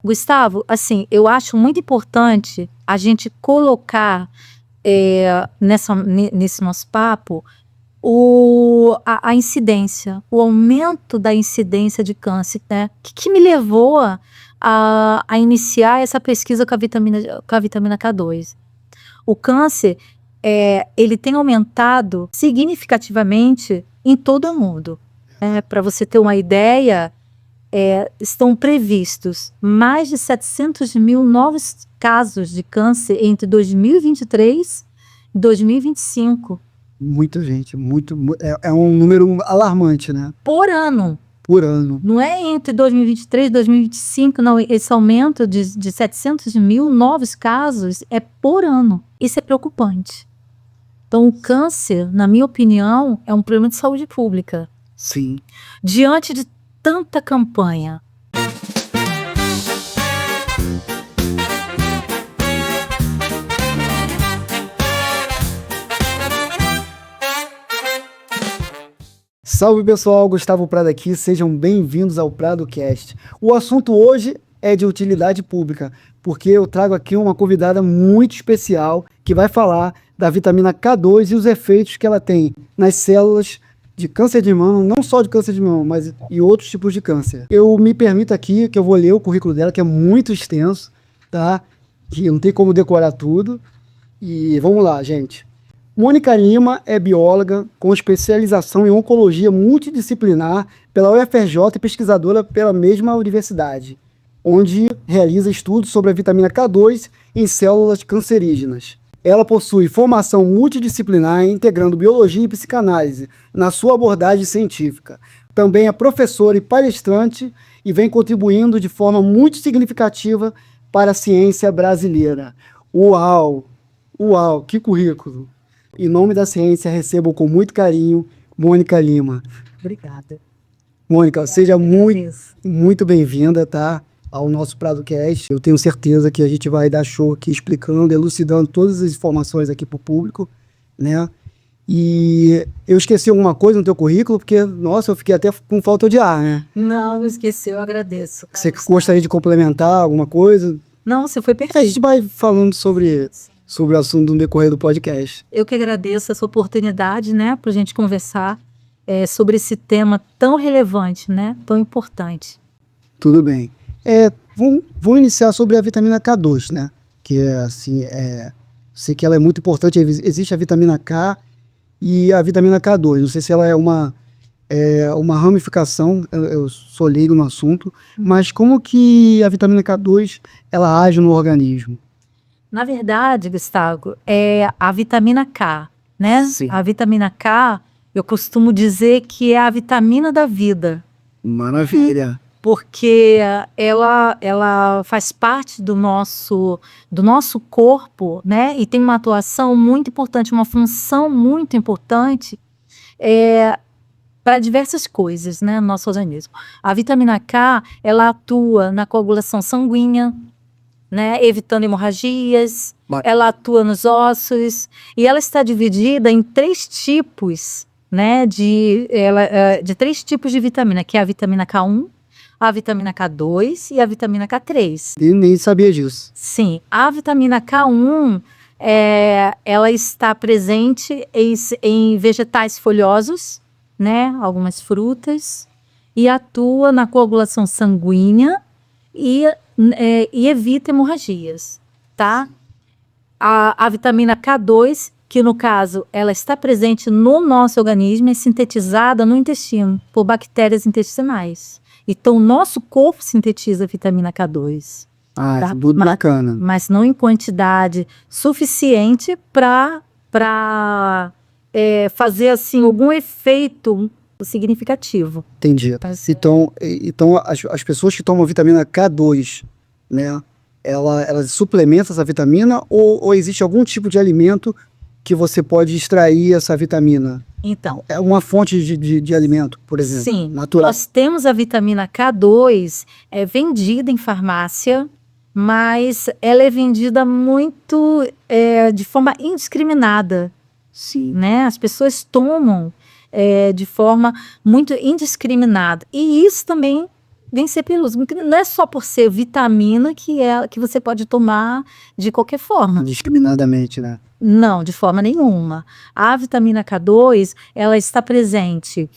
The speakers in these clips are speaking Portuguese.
Gustavo, assim, eu acho muito importante a gente colocar nesse nosso papo a incidência, o aumento da incidência de câncer, né? O que me levou a iniciar essa pesquisa com a vitamina K2? O câncer, ele tem aumentado significativamente em todo o mundo. Para você ter uma ideia, estão previstos mais de 700 mil novos casos de câncer entre 2023 e 2025. Muita gente, é um número alarmante, né? Por ano. Por ano. Não é entre 2023 e 2025, não. Esse aumento de 700 mil novos casos é por ano. Isso é preocupante. Então, o câncer, na minha opinião, é um problema de saúde pública. Sim. Diante de tanta campanha. Salve pessoal, Gustavo Prado aqui, sejam bem-vindos ao PradoCast. O assunto hoje é de utilidade pública, porque eu trago aqui uma convidada muito especial que vai falar da vitamina K2 e os efeitos que ela tem nas células de câncer de mama, não só de câncer de mama, mas e outros tipos de câncer. Eu me permito aqui que eu vou ler o currículo dela, que é muito extenso, tá? Que não tem como decorar tudo. E vamos lá, gente. Mônica Lima é bióloga com especialização em oncologia multidisciplinar pela UFRJ e pesquisadora pela mesma universidade, onde realiza estudos sobre a vitamina K2 em células cancerígenas. Ela possui formação multidisciplinar integrando biologia e psicanálise na sua abordagem científica. Também é professora e palestrante e vem contribuindo de forma muito significativa para a ciência brasileira. Uau! Uau! Que currículo! Em nome da ciência, recebo com muito carinho Mônica Lima. Obrigada. Mônica, seja muito bem-vinda, tá, ao nosso PradoCast. Eu tenho certeza que a gente vai dar show aqui explicando, elucidando todas as informações aqui para o público, né? E eu esqueci alguma coisa no teu currículo, porque, nossa, eu fiquei até com falta de ar, né? Não esqueci, eu agradeço. Você gostaria de complementar alguma coisa? Não, você foi perfeito. A gente vai falando sobre o assunto no decorrer do podcast. Eu que agradeço essa oportunidade, né, para a gente conversar sobre esse tema tão relevante, né, tão importante. Tudo bem. Vamos iniciar sobre a vitamina K2, né, que é assim, sei que ela é muito importante. Existe a vitamina K e a vitamina K2. Não sei se ela é uma ramificação, eu sou leigo no assunto, mas como que a vitamina K2 ela age no organismo? Na verdade, Gustavo, é a vitamina K, né? Sim. A vitamina K, eu costumo dizer que é a vitamina da vida. Maravilha. Porque ela faz parte do nosso corpo, né? E tem uma atuação muito importante, uma função muito importante para diversas coisas, né, no nosso organismo. A vitamina K, ela atua na coagulação sanguínea, né, evitando hemorragias, ela atua nos ossos, e ela está dividida em 3 tipos, né, de 3 tipos de vitamina, que é a vitamina K1, a vitamina K2 e a vitamina K3. Eu nem sabia disso. Sim, a vitamina K1, ela está presente em vegetais folhosos, né, algumas frutas, e atua na coagulação sanguínea e evita hemorragias, tá? A vitamina K2, que no caso ela está presente no nosso organismo, é sintetizada no intestino por bactérias intestinais. Então o nosso corpo sintetiza a vitamina K2. Ah, tá? Tudo bacana. Mas não em quantidade suficiente para fazer assim algum efeito significativo. Entendi. Então as pessoas que tomam vitamina K2, né, elas suplementam essa vitamina ou existe algum tipo de alimento que você pode extrair essa vitamina? Então, é uma fonte de alimento, por exemplo, sim, natural. Nós temos a vitamina K2 vendida em farmácia, mas ela é vendida muito de forma indiscriminada. Sim. Né? As pessoas tomam de forma muito indiscriminada. E isso também vencer pelos. Não é só por ser vitamina que você pode tomar de qualquer forma. Indiscriminadamente, né? Não, de forma nenhuma. A vitamina K2, ela está presente,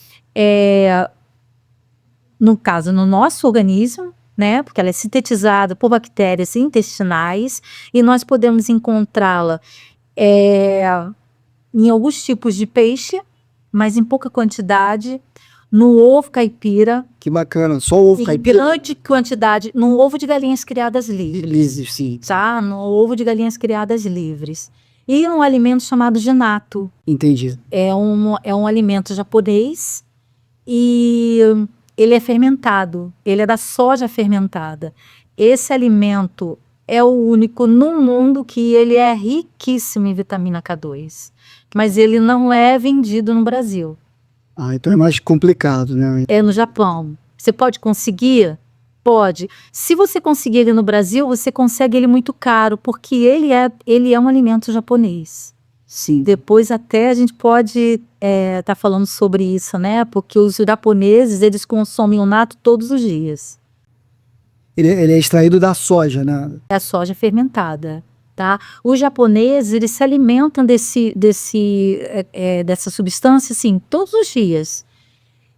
no caso, no nosso organismo, né? Porque ela é sintetizada por bactérias intestinais e nós podemos encontrá-la em alguns tipos de peixe, mas em pouca quantidade, no ovo caipira, Que bacana. Só o ovo em caipira. grande quantidade, no ovo de galinhas criadas livres, Felizes, sim. tá? No ovo de galinhas criadas livres. E um alimento chamado ginato. Entendi. É um alimento japonês e ele é fermentado. Ele é da soja fermentada. Esse alimento é o único no mundo que ele é riquíssimo em vitamina K2. Mas ele não é vendido no Brasil. Ah, então é mais complicado, né? É no Japão. Você pode conseguir? Pode. Se você conseguir ele no Brasil, você consegue ele muito caro, porque ele é um alimento japonês. Sim. Depois até a gente pode tá falando sobre isso, né? Porque os japoneses, eles consomem o nato todos os dias. Ele é extraído da soja, né? É a soja fermentada, tá? Os japoneses, eles se alimentam dessa substância, assim, todos os dias.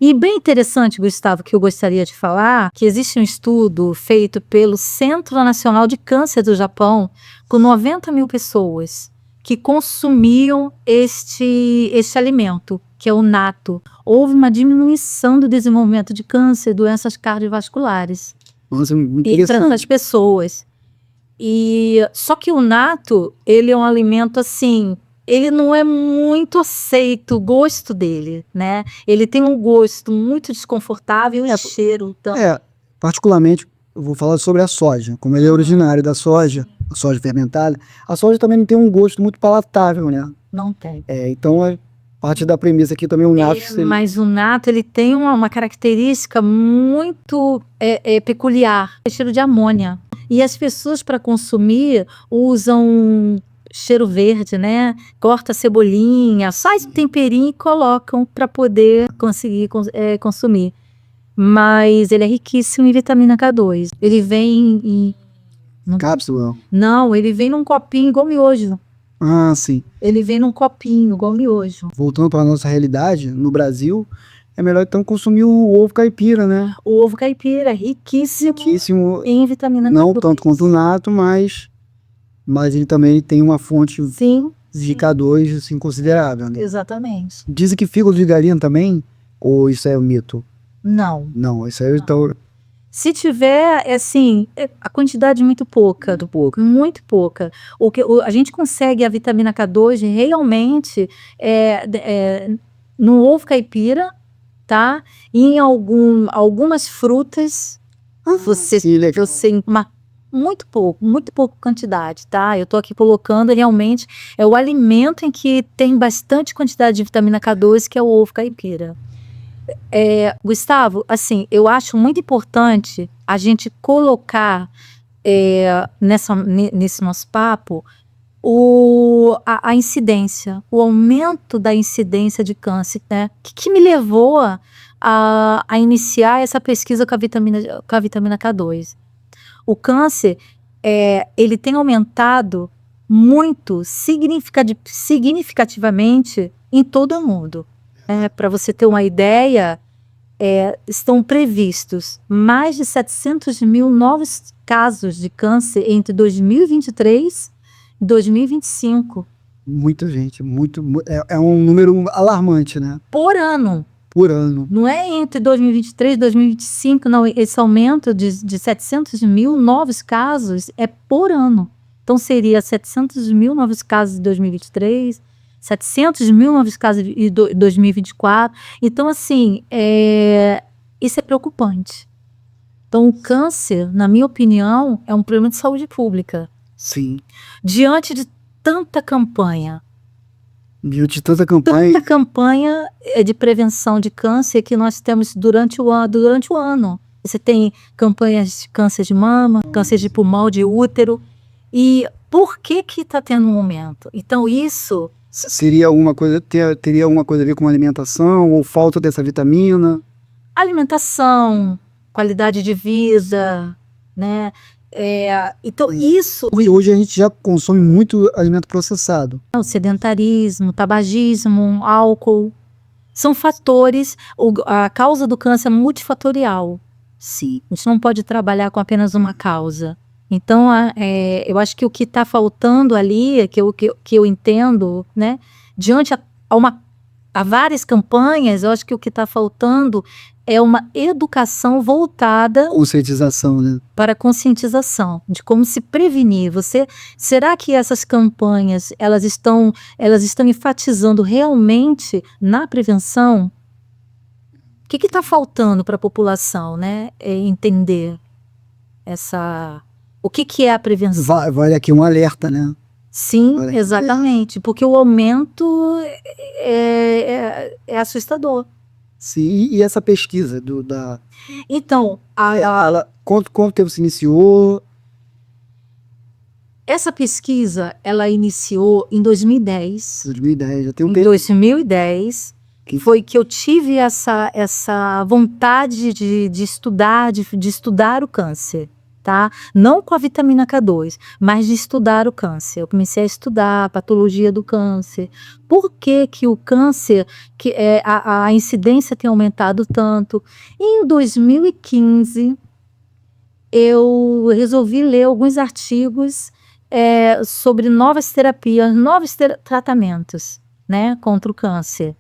E bem interessante, Gustavo, que eu gostaria de falar, que existe um estudo feito pelo Centro Nacional de Câncer do Japão, com 90 mil pessoas que consumiam este alimento, que é o nato. Houve uma diminuição do desenvolvimento de câncer, doenças cardiovasculares. Nossa, muito Entre interessante. as pessoas. Só que o nato, ele é um alimento assim, ele não é muito aceito, o gosto dele, né? Ele tem um gosto muito desconfortável e um cheiro. Então, Particularmente, eu vou falar sobre a soja. Como ele é originário da soja, a soja fermentada, a soja também não tem um gosto muito palatável, né? não tem. Então, parte da premissa aqui também, o nato seria... Mas o nato, ele tem uma característica muito peculiar, é cheiro de amônia. E as pessoas, para consumir, usam cheiro verde, né? Corta a cebolinha, faz um temperinho e colocam para poder conseguir consumir. Mas ele é riquíssimo em vitamina K2. Ele vem Cápsula. Não, ele vem num copinho igual miojo. Ah, sim. Ele vem num copinho igual miojo. Voltando para a nossa realidade, no Brasil, é melhor então consumir o ovo caipira, né? O ovo caipira é riquíssimo Riquíssimo, em vitamina não K2. tanto quanto o nato, mas ele também tem uma fonte Sim, de K2 assim, considerável, né? exatamente. Dizem que fígado de galinha também, ou isso é um mito? Não. Não, isso aí então... Se tiver, assim, a quantidade é muito pouca. Muito pouco. Muito pouca. A gente consegue a vitamina K2 realmente no ovo caipira, tá? E em algumas frutas, você muito pouco quantidade, tá? Eu tô aqui colocando realmente, é o alimento em que tem bastante quantidade de vitamina K2, que é o ovo caipira. Gustavo, assim, eu acho muito importante a gente colocar nesse nosso papo a incidência, o aumento da incidência de câncer, né? Que me levou a iniciar essa pesquisa com a vitamina K2. O câncer, ele tem aumentado muito significativamente em todo o mundo. Para você ter uma ideia, estão previstos mais de 700 mil novos casos de câncer entre 2023 e 2025. Muita gente, é um número alarmante, né? Por ano. Por ano. Não é entre 2023 e 2025, não. Esse aumento de 700 mil novos casos é por ano. Então, seria 700 mil novos casos em 2023, 700 mil novos casos em 2024. Então, assim, isso é preocupante. Então, o câncer, na minha opinião, é um problema de saúde pública. Sim. Diante de tanta campanha. Diante de tanta campanha. Tanta campanha de prevenção de câncer que nós temos durante o ano. Você tem campanhas de câncer de mama, câncer de pulmão, de útero. E por que está tendo um aumento? Então, isso... teria alguma coisa a ver com alimentação ou falta dessa vitamina? Alimentação, qualidade de vida, né? Então, isso, E hoje a gente já consome muito alimento processado. o sedentarismo, tabagismo, álcool, são fatores, a causa do câncer é multifatorial. Sim. A gente não pode trabalhar com apenas uma causa. Então, eu acho que o que está faltando ali, que eu entendo, né, diante a várias campanhas, eu acho que o que está faltando é uma educação voltada Conscientização, né? para a conscientização de como se prevenir. Será que essas campanhas elas estão enfatizando realmente na prevenção? O que está faltando para a população, né? Entender o que é a prevenção? Vale aqui um alerta, né? Sim, Olha. exatamente, porque o aumento é assustador. Sim, e essa pesquisa Então, quanto tempo se iniciou? essa pesquisa, ela iniciou em 2010. 2010, já tem um Em tempo. 2010, foi que eu tive essa vontade de estudar o câncer, tá? Não com a vitamina K2, mas de estudar o câncer. Eu comecei a estudar a patologia do câncer. Por que que o câncer, a incidência tem aumentado tanto? Em 2015, eu resolvi ler alguns artigos sobre novas terapias, novos tratamentos, né, contra o câncer.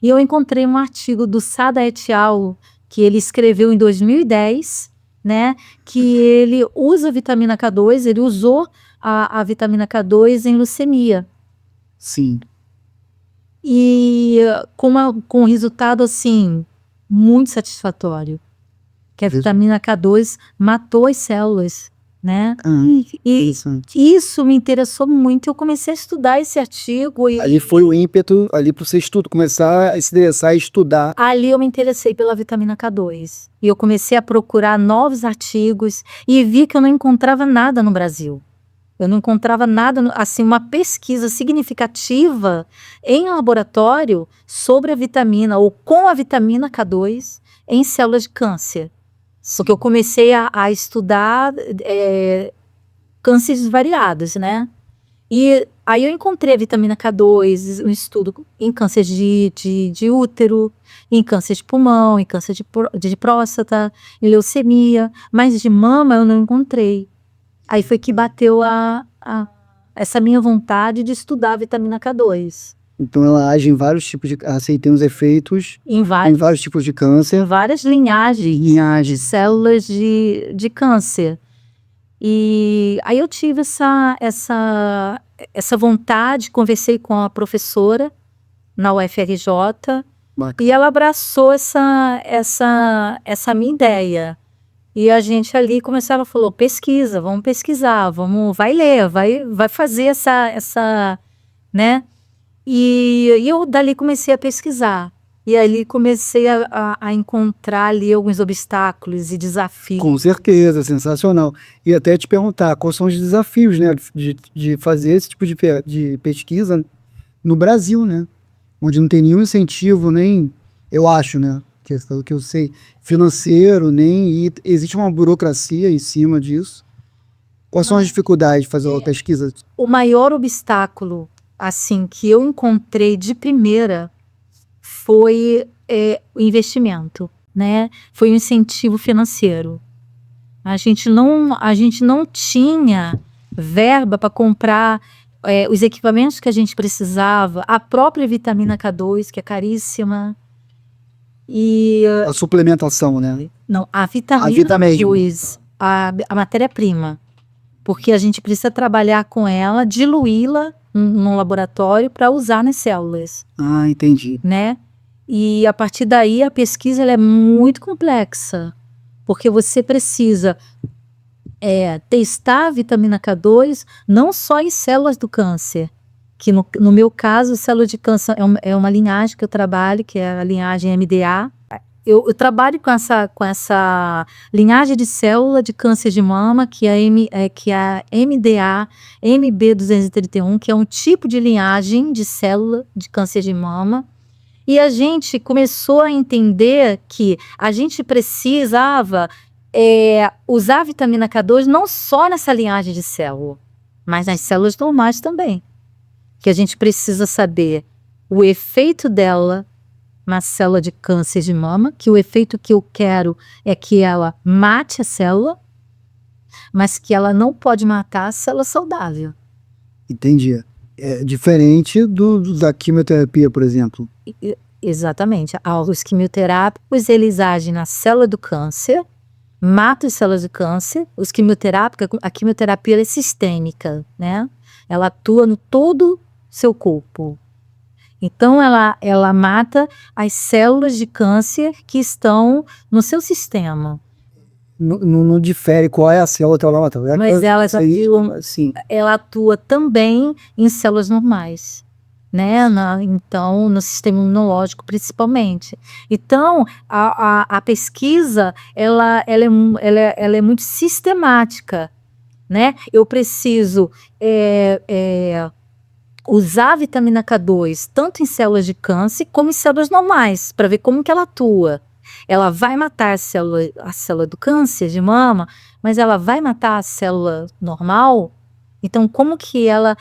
E eu encontrei um artigo do Sada et al., que ele escreveu em 2010, né, que ele usa a vitamina K2, ele usou a vitamina K2 em leucemia. Sim. E com um resultado, assim, muito satisfatório. Que a vitamina K2 matou as células, né? E isso me interessou muito. Eu comecei a estudar esse artigo. Ali foi o ímpeto ali para você começar a se interessar e estudar. Ali eu me interessei pela vitamina K2. E eu comecei a procurar novos artigos e vi que eu não encontrava nada no Brasil. Eu não encontrava nada, assim, uma pesquisa significativa em laboratório sobre a vitamina ou com a vitamina K2 em células de câncer. Porque eu comecei a estudar cânceres variados, né? E aí eu encontrei a vitamina K2, um estudo em câncer de útero, em câncer de pulmão, em câncer de próstata, em leucemia, mas de mama eu não encontrei. Aí foi que bateu essa minha vontade de estudar a vitamina K2. Então ela age em vários tipos tem os efeitos Em vários tipos de câncer. várias linhagens de células de câncer. E aí eu tive essa vontade, conversei com a professora na UFRJ, e ela abraçou essa minha ideia. E a gente ali falou, pesquisa, vamos pesquisar, vai ler, vai fazer essa, né? E eu dali comecei a pesquisar. E ali comecei a encontrar ali alguns obstáculos e desafios. Com certeza, sensacional. E até te perguntar, quais são os desafios, né, de fazer esse tipo de pesquisa no Brasil, né? Onde não tem nenhum incentivo, nem, eu acho, né? Pelo que eu sei, financeiro, e existe uma burocracia em cima disso. Quais são as dificuldades de fazer uma pesquisa? O maior obstáculo, assim, que eu encontrei de primeira foi o investimento, né? Foi o incentivo financeiro. A gente não tinha verba para comprar os equipamentos que a gente precisava, a própria vitamina K2, que é caríssima. E A suplementação, né? não, a vitamina K2, a matéria-prima, porque a gente precisa trabalhar com ela, diluí-la num laboratório para usar nas células. Ah, entendi. Né? E a partir daí a pesquisa ela é muito complexa, porque você precisa testar a vitamina K2 não só em células do câncer, que no meu caso, célula de câncer é uma linhagem que eu trabalho, que é a linhagem MDA. Eu trabalho com essa linhagem de célula de câncer de mama, que é a MDA MB231, que é um tipo de linhagem de célula de câncer de mama. E a gente começou a entender que a gente precisava usar a vitamina K2 não só nessa linhagem de célula, mas nas células normais também. Que a gente precisa saber o efeito dela na célula de câncer de mama, que o efeito que eu quero é que ela mate a célula, mas que ela não pode matar a célula saudável. Entendi. É diferente da quimioterapia, por exemplo. Exatamente. Os quimioterápicos, eles agem na célula do câncer, matam as células do câncer. Os quimioterápicos, a quimioterapia ela é sistêmica, né? Ela atua no todo seu corpo. Então, ela mata as células de câncer que estão no seu sistema. Não difere qual é a célula que ela mata. Mas ela atua também em células normais, né? Então, no sistema imunológico, principalmente. Então, a pesquisa, ela é muito sistemática, né? Eu preciso usar a vitamina K2 tanto em células de câncer como em células normais, para ver como que ela atua. Ela vai matar a célula do câncer de mama, mas ela vai matar a célula normal? Então, como que ela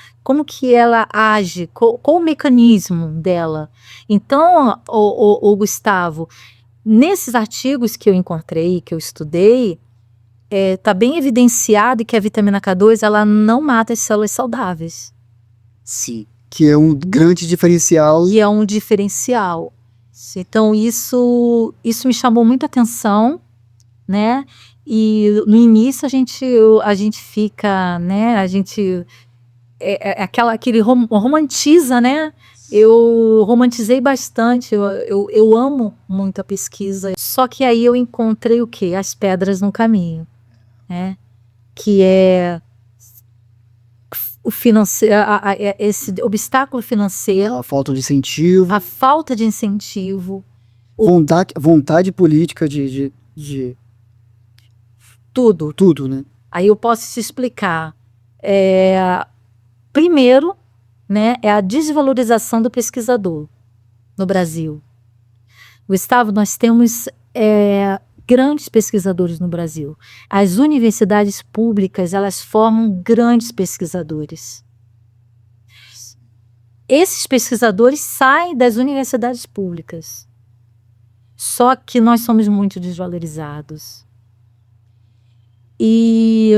age? Qual o mecanismo dela? Então, o Gustavo, nesses artigos que eu encontrei, que eu estudei, está bem evidenciado que a vitamina K2 ela não mata as células saudáveis. Sim. Que é um grande diferencial. E é um diferencial. Então, isso me chamou muita atenção, né? E no início a gente fica, né? Aquele romantiza, né? Eu romantizei bastante, eu amo muito a pesquisa. Só que aí eu encontrei o quê? As pedras no caminho, né? Que é o financeiro, esse obstáculo financeiro. A falta de incentivo. A falta de incentivo. Vontade política de tudo, né? Aí eu posso te explicar. Primeiro, né, é a desvalorização do pesquisador no Brasil. Gustavo, nós temos grandes pesquisadores no Brasil. As universidades públicas, elas formam grandes pesquisadores. Esses pesquisadores saem das universidades públicas. Só que nós somos muito desvalorizados. E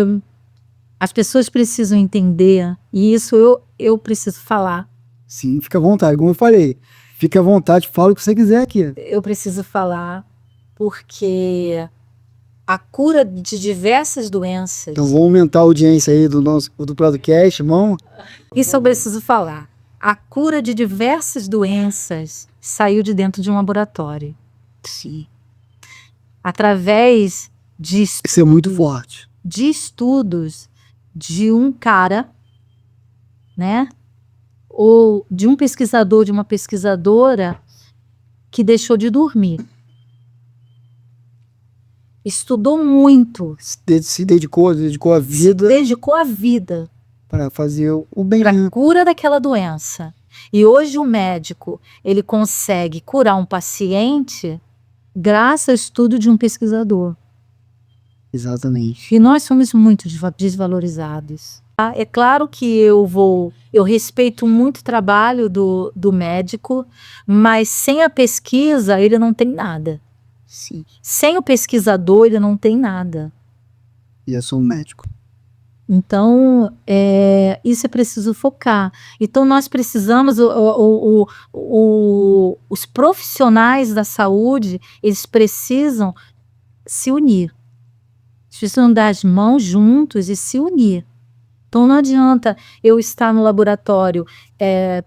as pessoas precisam entender, e isso eu preciso falar. Sim, fica à vontade, como eu falei. Fica à vontade, fala o que você quiser aqui. Eu preciso falar porque a cura de diversas doenças... Então vamos aumentar a audiência aí do podcast, irmão. Isso eu preciso falar. A cura de diversas doenças saiu de dentro de um laboratório. Sim. Através de... Isso é muito forte. De estudos de um cara, né? Ou de um pesquisador, de uma pesquisadora que deixou de dormir. Estudou muito. Se dedicou a vida. Se dedicou a vida. Para fazer o bem. Para a cura daquela doença. E hoje o médico, ele consegue curar um paciente graças ao estudo de um pesquisador. Exatamente. E nós somos muito desvalorizados. É claro que eu respeito muito o trabalho do médico, mas sem a pesquisa ele não tem nada. Sim. Sem o pesquisador ele não tem nada. E eu sou um médico. Então, isso é preciso focar. Então, nós precisamos, os profissionais da saúde, eles precisam se unir. Eles precisam dar as mãos juntos e se unir. Então, não adianta eu estar no laboratório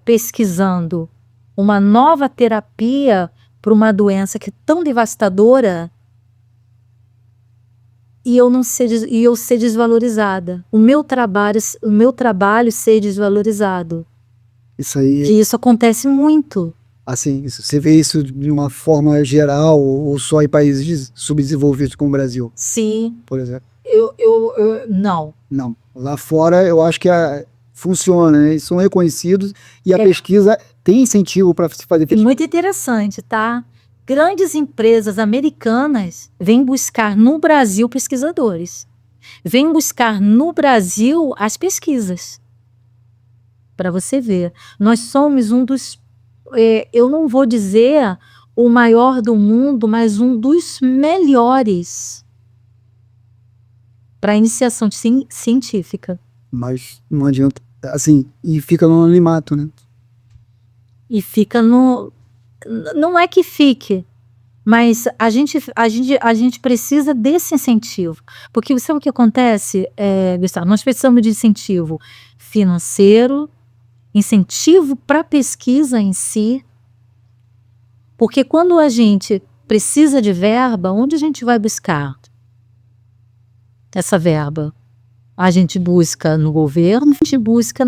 pesquisando uma nova terapia para uma doença que é tão devastadora e eu ser desvalorizada. O meu trabalho ser desvalorizado. Isso aí. E isso acontece muito. Assim, você vê isso de uma forma geral ou só em países subdesenvolvidos como o Brasil? Sim. Por exemplo. Não. Não. Lá fora eu acho que funciona, né? Eles são reconhecidos e a pesquisa tem incentivo para se fazer E muito interessante, tá? Grandes empresas americanas vêm buscar no Brasil pesquisadores. Vêm buscar no Brasil as pesquisas. Para você ver. Nós somos um dos, eu não vou dizer o maior do mundo, mas um dos melhores para iniciação científica. Mas não adianta, assim, e fica no anonimato, né? E fica no... Não é que fique, mas a gente precisa desse incentivo. Porque sabe o que acontece, Gustavo? Nós precisamos de incentivo financeiro, incentivo para a pesquisa em si, porque quando a gente precisa de verba, onde a gente vai buscar essa verba? A gente busca no governo, a gente busca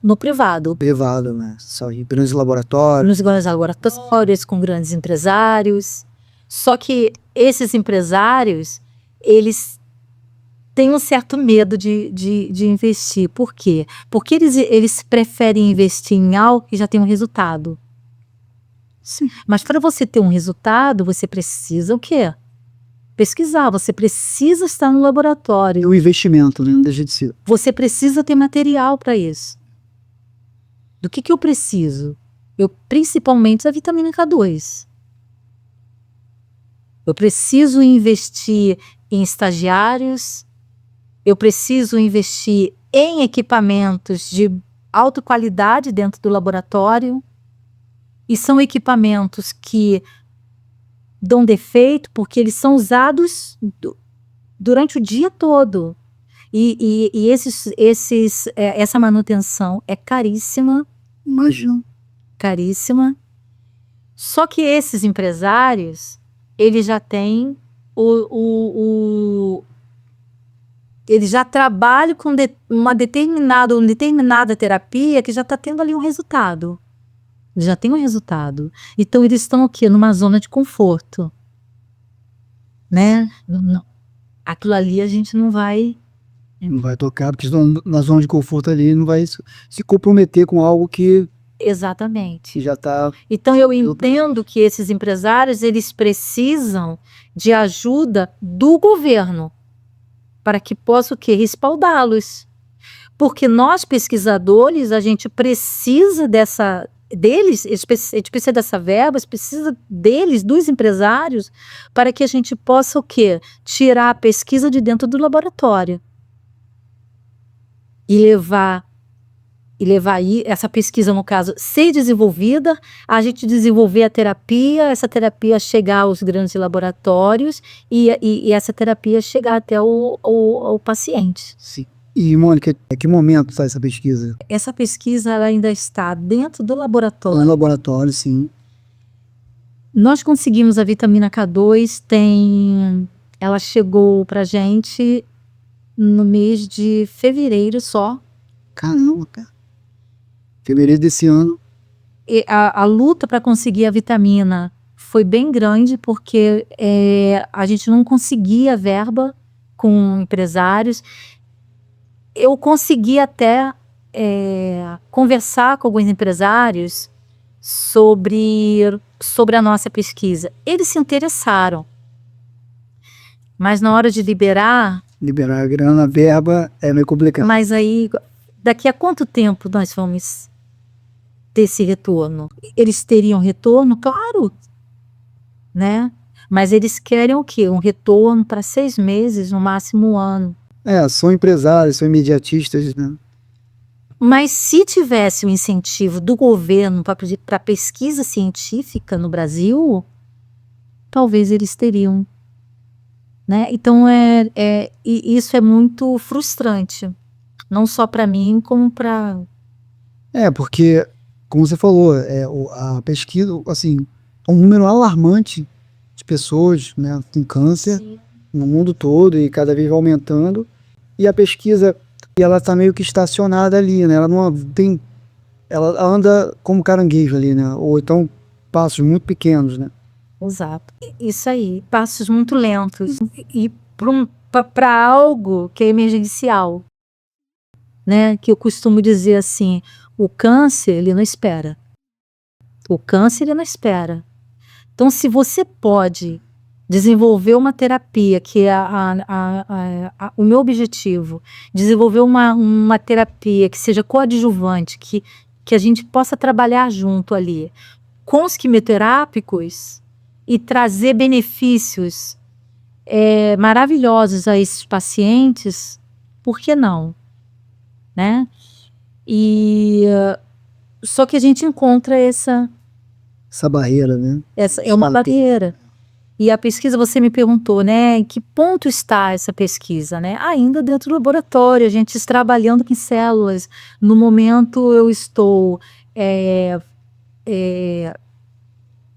no privado. Privado, né? Só em grandes laboratórios. Nos grandes laboratórios, com grandes empresários. Só que esses empresários, eles têm um certo medo de investir. Por quê? Porque eles preferem investir em algo que já tem um resultado. Sim. Mas para você ter um resultado, você precisa o quê? Pesquisar, você precisa estar no laboratório. E o investimento, né? Deixa de ser. Você precisa ter material para isso. Do que eu preciso? Principalmente a vitamina K2. Eu preciso investir em estagiários, eu preciso investir em equipamentos de alta qualidade dentro do laboratório, e são equipamentos que dão defeito porque eles são usados durante o dia todo. E essa manutenção é caríssima. Imagino. Caríssima. Só que esses empresários, eles já têm eles já trabalham com uma determinada terapia que já está tendo ali um resultado. Já tem um resultado. Então eles estão aqui numa zona de conforto, né? Não, aquilo ali a gente não vai tocar, porque na zona de conforto ali não vai se comprometer com algo que exatamente já está. Então eu entendo que esses empresários, eles precisam de ajuda do governo para que possa o quê? Respaldá-los. Porque nós pesquisadores, a gente precisa deles, a gente precisa dessa verba, precisa deles, dos empresários, para que a gente possa o quê? Tirar a pesquisa de dentro do laboratório. E levar aí essa pesquisa, no caso, ser desenvolvida, a gente desenvolver a terapia, essa terapia chegar aos grandes laboratórios e essa terapia chegar até o paciente. Sim. E, Mônica, em que momento está essa pesquisa? Essa pesquisa ela ainda está dentro do laboratório. No laboratório, sim. Nós conseguimos a vitamina K2, ela chegou pra gente no mês de fevereiro só. Caramba, cara. Fevereiro desse ano. E a luta para conseguir a vitamina foi bem grande, porque a gente não conseguia verba com empresários. Eu consegui até conversar com alguns empresários sobre a nossa pesquisa. Eles se interessaram, mas na hora de liberar a grana, a verba, é meio complicado. Mas aí, daqui a quanto tempo nós vamos ter esse retorno? Eles teriam retorno? Claro, né? Mas eles querem o quê? Um retorno para 6 meses, no máximo 1 ano. São empresários, são imediatistas, né? Mas se tivesse um incentivo do governo para pesquisa científica no Brasil, talvez eles teriam, né? Então, isso é muito frustrante. Não só para mim, como para... Porque, como você falou, a pesquisa, assim, é um número alarmante de pessoas, né, com câncer. Sim. No mundo todo e cada vez vai aumentando. E a pesquisa, ela está meio que estacionada ali, né? Ela não tem... Ela anda como caranguejo ali, né? Ou então passos muito pequenos, né? Exato. Isso aí, passos muito lentos. E para algo que é emergencial, né? Que eu costumo dizer assim, o câncer, ele não espera. O câncer ele não espera. Então, se você pode desenvolver uma terapia, que é o meu objetivo, desenvolver uma terapia que seja coadjuvante, que a gente possa trabalhar junto ali com os quimioterápicos e trazer benefícios maravilhosos a esses pacientes, por que não? Né? Só que a gente encontra essa barreira, né? é uma barreira. E a pesquisa, você me perguntou, né, em que ponto está essa pesquisa, né? Ainda dentro do laboratório, a gente está trabalhando com células. No momento, eu estou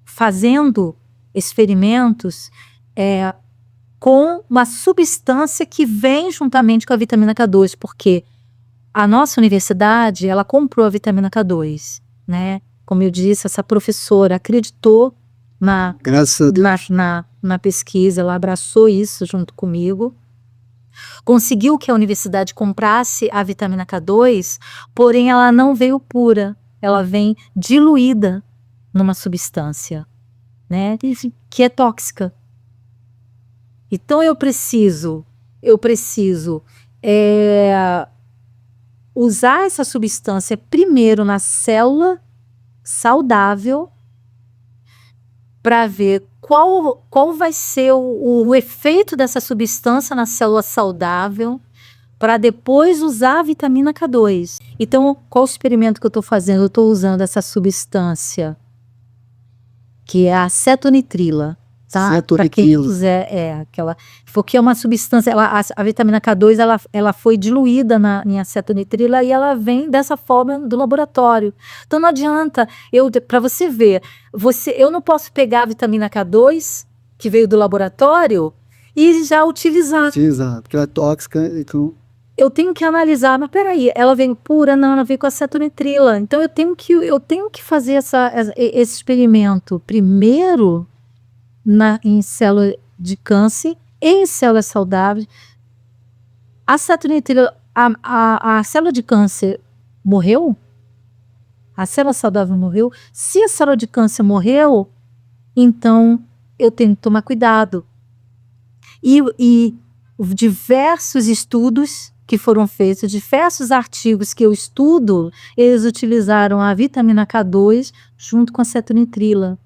fazendo experimentos com uma substância que vem juntamente com a vitamina K2, porque a nossa universidade, ela comprou a vitamina K2, né? Como eu disse, essa professora acreditou na pesquisa, ela abraçou isso junto comigo, conseguiu que a universidade comprasse a vitamina K2, porém ela não veio pura, ela vem diluída numa substância, né, que é tóxica. Então eu preciso usar essa substância primeiro na célula saudável, para ver qual vai ser o efeito dessa substância na célula saudável, para depois usar a vitamina K2. Então, qual o experimento que eu estou fazendo? Eu estou usando essa substância, que é a acetonitrila. Tá? Para quem quiser, aquela, porque é uma substância, a vitamina K2 ela foi diluída em acetonitrila e ela vem dessa forma do laboratório. Então não adianta, para você ver, eu não posso pegar a vitamina K2 que veio do laboratório e já utilizar. Porque ela é tóxica. Então... Eu tenho que analisar, mas peraí, ela vem pura? Não, ela vem com acetonitrila. Então eu tenho que fazer esse experimento primeiro em célula de câncer e em células saudáveis. A acetonitrila, a célula de câncer morreu? A célula saudável morreu? Se a célula de câncer morreu, então eu tenho que tomar cuidado. E diversos estudos que foram feitos, diversos artigos que eu estudo, eles utilizaram a vitamina K2 junto com a acetonitrila.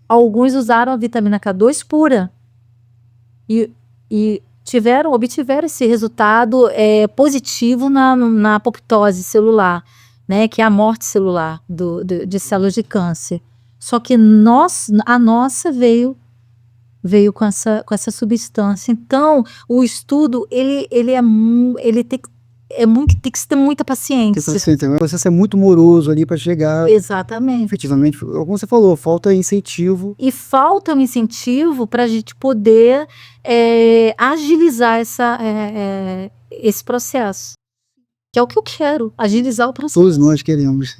Alguns usaram a vitamina K2 pura e obtiveram esse resultado positivo na apoptose celular, né, que é a morte celular de células de câncer. Só que a nossa veio com essa substância. Então, o estudo tem que ter muita paciência. O processo é muito moroso ali para chegar. Exatamente. Efetivamente, como você falou, falta incentivo. E falta um incentivo para a gente poder agilizar esse processo. Que é o que eu quero, agilizar o processo. Todos nós queremos.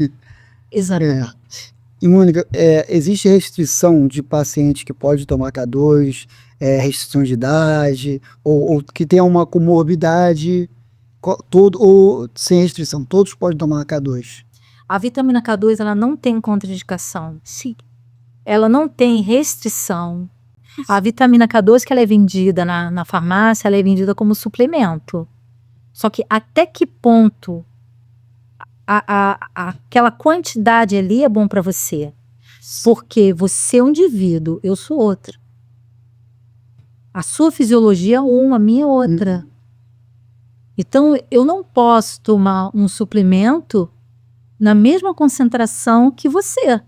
Exatamente. E, Mônica, existe restrição de paciente que pode tomar K2, restrição de idade, ou que tenha uma comorbidade... ou sem restrição, todos podem tomar K2. A vitamina K2 ela não tem contraindicação. Sim. Ela não tem restrição. A vitamina K2 que ela é vendida na farmácia, ela é vendida como suplemento. Só que até que ponto aquela quantidade ali é bom para você? Porque você é um indivíduo, eu sou outra. A sua fisiologia é uma, a minha é outra. Então, eu não posso tomar um suplemento na mesma concentração que você.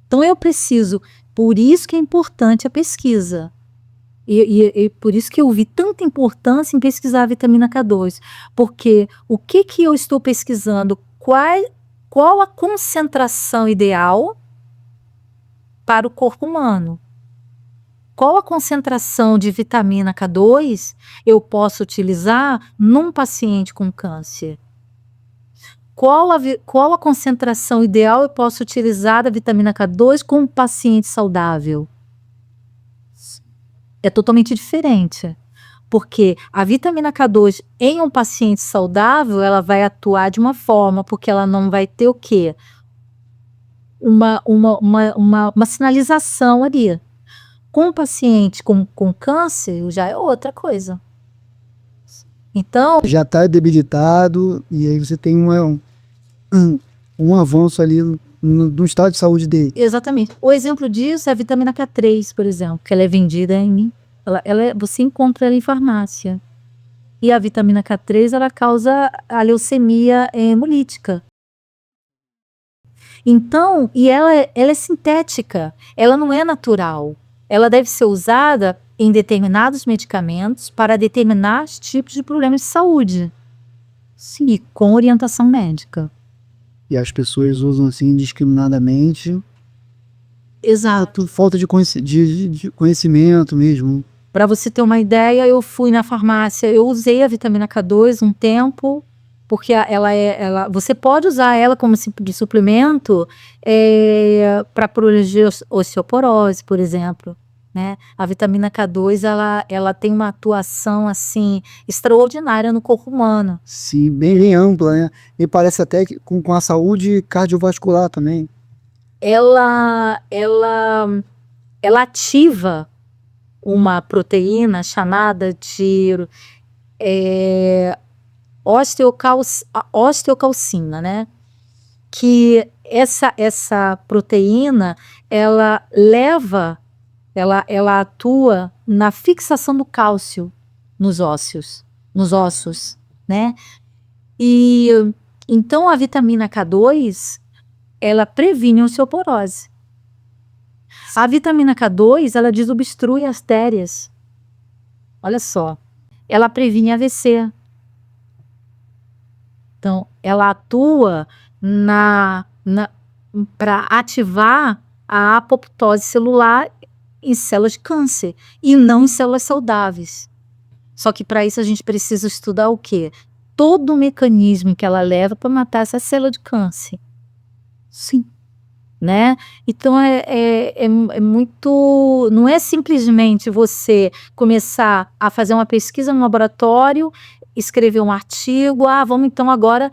Então, eu preciso. Por isso que é importante a pesquisa. E por isso que eu vi tanta importância em pesquisar a vitamina K2. Porque o que eu estou pesquisando? Qual a concentração ideal para o corpo humano? Qual a concentração de vitamina K2 eu posso utilizar num paciente com câncer? Qual a concentração ideal eu posso utilizar da vitamina K2 com um paciente saudável? É totalmente diferente. Porque a vitamina K2 em um paciente saudável, ela vai atuar de uma forma, porque ela não vai ter o quê? Uma sinalização ali. Com o paciente com câncer, já é outra coisa. Então, Já está debilitado e aí você tem um avanço ali no estado de saúde dele. exatamente. O exemplo disso é a vitamina K3, por exemplo, que ela é vendida você encontra ela em farmácia. E a vitamina K3, ela causa a leucemia hemolítica. Então, e ela é sintética, ela não é natural. Ela deve ser usada em determinados medicamentos para determinados tipos de problemas de saúde. Sim, e com orientação médica. E as pessoas usam assim indiscriminadamente. Exato. Falta de conhecimento mesmo. Para você ter uma ideia, eu fui na farmácia, eu usei a vitamina K2 um tempo, porque você pode usar ela como de suplemento para proteger osteoporose, por exemplo. Né? A vitamina K2 ela tem uma atuação assim extraordinária no corpo humano. Sim, bem ampla, né? E parece até que com a saúde cardiovascular também. Ela ativa uma proteína chamada de osteocalcina, né? Que essa proteína ela atua na fixação do cálcio nos ossos, né? E então a vitamina K2 ela previne a osteoporose. A vitamina K2 ela desobstrui artérias. Olha só, ela previne AVC. Então, ela atua para ativar a apoptose celular em células de câncer e não em células saudáveis. Só que para isso a gente precisa estudar o quê? Todo o mecanismo que ela leva para matar essa célula de câncer. Sim. Né? Então é muito, não é simplesmente você começar a fazer uma pesquisa no laboratório, escrever um artigo, vamos então agora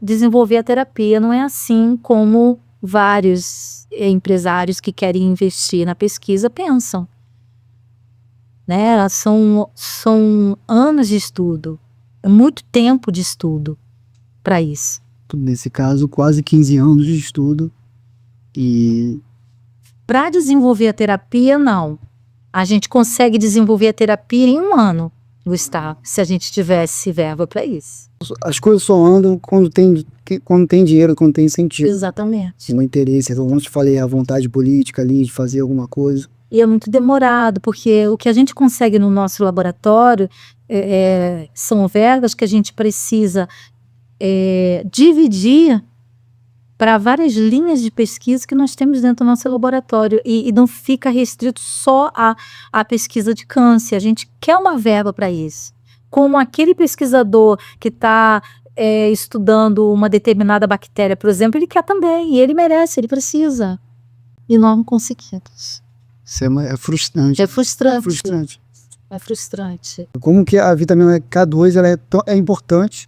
desenvolver a terapia. Não é assim como vários empresários que querem investir na pesquisa pensam. Né? São anos de estudo, muito tempo de estudo para isso. Nesse caso, quase 15 anos de estudo. E para desenvolver a terapia, não. A gente consegue desenvolver a terapia em 1 ano, Gustavo, se a gente tivesse verba para isso. As coisas só andam quando tem dinheiro, quando tem incentivo. Exatamente. Um interesse, como eu te falei, a vontade política ali de fazer alguma coisa. E é muito demorado, porque o que a gente consegue no nosso laboratório são verbas que a gente precisa dividir para várias linhas de pesquisa que nós temos dentro do nosso laboratório e não fica restrito só à pesquisa de câncer. A gente quer uma verba para isso. Como aquele pesquisador que está estudando uma determinada bactéria, por exemplo, ele quer também, e ele merece, ele precisa. E nós não conseguimos. Isso é frustrante. É frustrante. Frustrante. É frustrante. Como que a vitamina K2 ela é importante,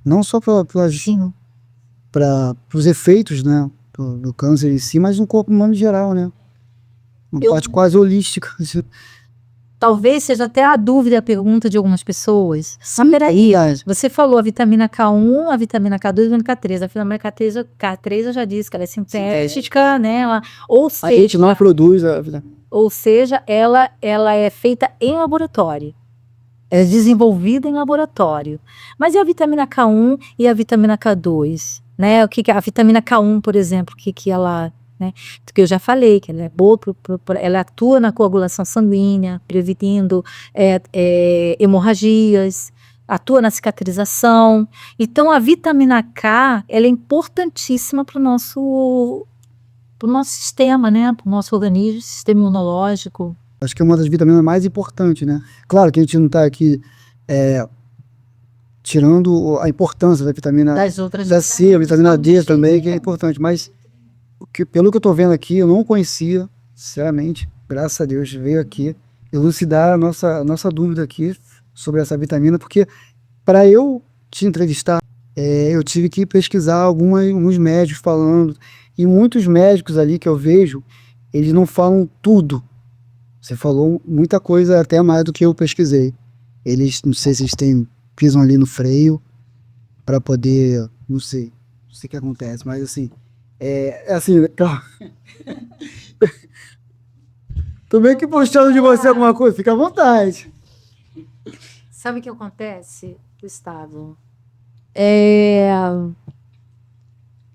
não só para os efeitos, né, do câncer em si, mas no corpo humano em geral, né? Uma parte quase holística. Talvez seja até a dúvida, a pergunta de algumas pessoas. Mas peraí, você falou a vitamina K1, a vitamina K2 e a vitamina K3. A vitamina K3 eu já disse que ela é sintética, né? A gente não produz. Ou seja, ela é feita em laboratório. É desenvolvida em laboratório. Mas e a vitamina K1 e a vitamina K2? Né? O que a vitamina K1, por exemplo, que ela, né? Que eu já falei, que ela é boa, ela atua na coagulação sanguínea, prevenindo hemorragias, atua na cicatrização. Então, a vitamina K, ela é importantíssima para o nosso sistema, né? Para o nosso organismo, sistema imunológico. Acho que é uma das vitaminas mais importantes, né? Claro que a gente não está aqui tirando a importância da vitamina C, a vitamina D também, que é importante, mas pelo que eu estou vendo aqui, eu não conhecia, sinceramente, graças a Deus, veio aqui, elucidar a nossa dúvida aqui sobre essa vitamina, porque para eu te entrevistar, eu tive que pesquisar alguns médicos falando, e muitos médicos ali que eu vejo, eles não falam tudo. Você falou muita coisa, até mais do que eu pesquisei. Eles, não sei se eles pisam ali no freio para poder, não sei o que acontece, mas assim, assim, claro. Tô meio que postando de você alguma coisa, fica à vontade. Sabe o que acontece, Gustavo?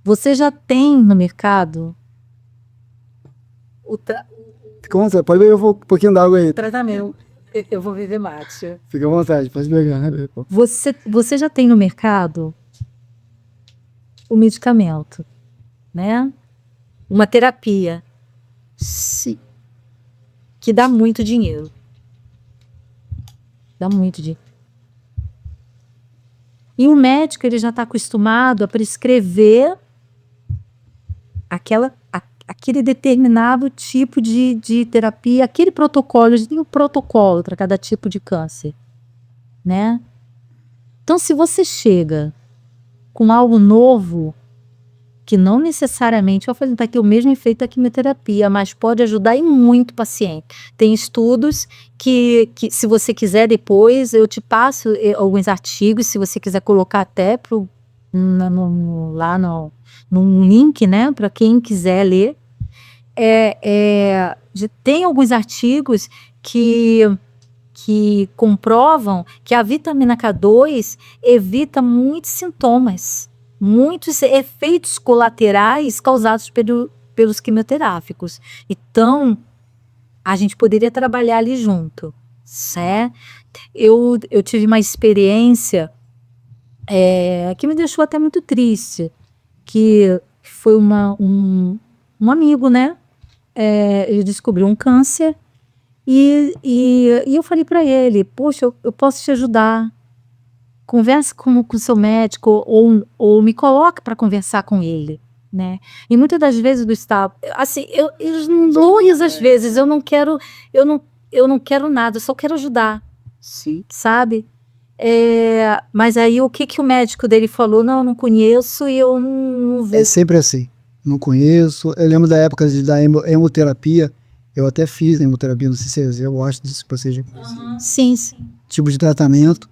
Você já tem no mercado o Fica à vontade, pode beber um pouquinho d'água aí. tratamento. Eu vou beber mate. Fica à vontade, pode pegar. Você já tem no mercado o medicamento, né? Uma terapia. Sim. Que dá muito dinheiro. Dá muito dinheiro. E o médico, ele já está acostumado a prescrever aquele determinado tipo de terapia, aquele protocolo. A gente tem um protocolo para cada tipo de câncer, né? Então, se você chega com algo novo, que não necessariamente vai fazer aqui o mesmo efeito da quimioterapia, mas pode ajudar e muito o paciente. Tem estudos que se você quiser depois, eu te passo alguns artigos, se você quiser colocar até lá no link, né, para quem quiser ler. Tem alguns artigos que comprovam que a vitamina K2 evita muitos sintomas, muitos efeitos colaterais causados pelos quimioterápicos. Então, a gente poderia trabalhar ali junto, certo? Eu tive uma experiência que me deixou até muito triste, que foi um amigo, né? Ele descobriu um câncer e eu falei para ele, poxa, eu posso te ajudar. Converse com o seu médico ou me coloque para conversar com ele, né? E muitas das vezes, Gustavo, assim, muitas das vezes eu não quero nada, eu só quero ajudar. Sim. Sabe? Mas aí o que o médico dele falou? Não, eu não conheço e eu não vou. É sempre assim. Não conheço. Eu lembro da época da hemoterapia. Eu até fiz hemoterapia, não sei se eu acho disso que você já conheceu. Sim. Tipo de tratamento.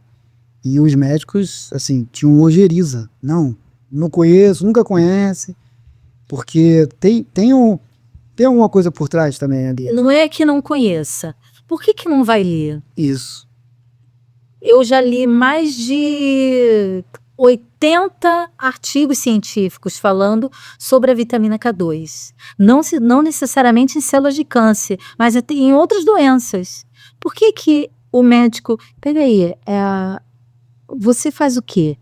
E os médicos, assim, tinham ojeriza. Não conheço, nunca conhece. Porque tem alguma coisa por trás também ali. Não é que não conheça. Por que não vai ler? Isso. Eu já li mais de 80 artigos científicos falando sobre a vitamina K2. Não necessariamente em células de câncer, mas em outras doenças. Por que o médico... Peraí, você faz o quê?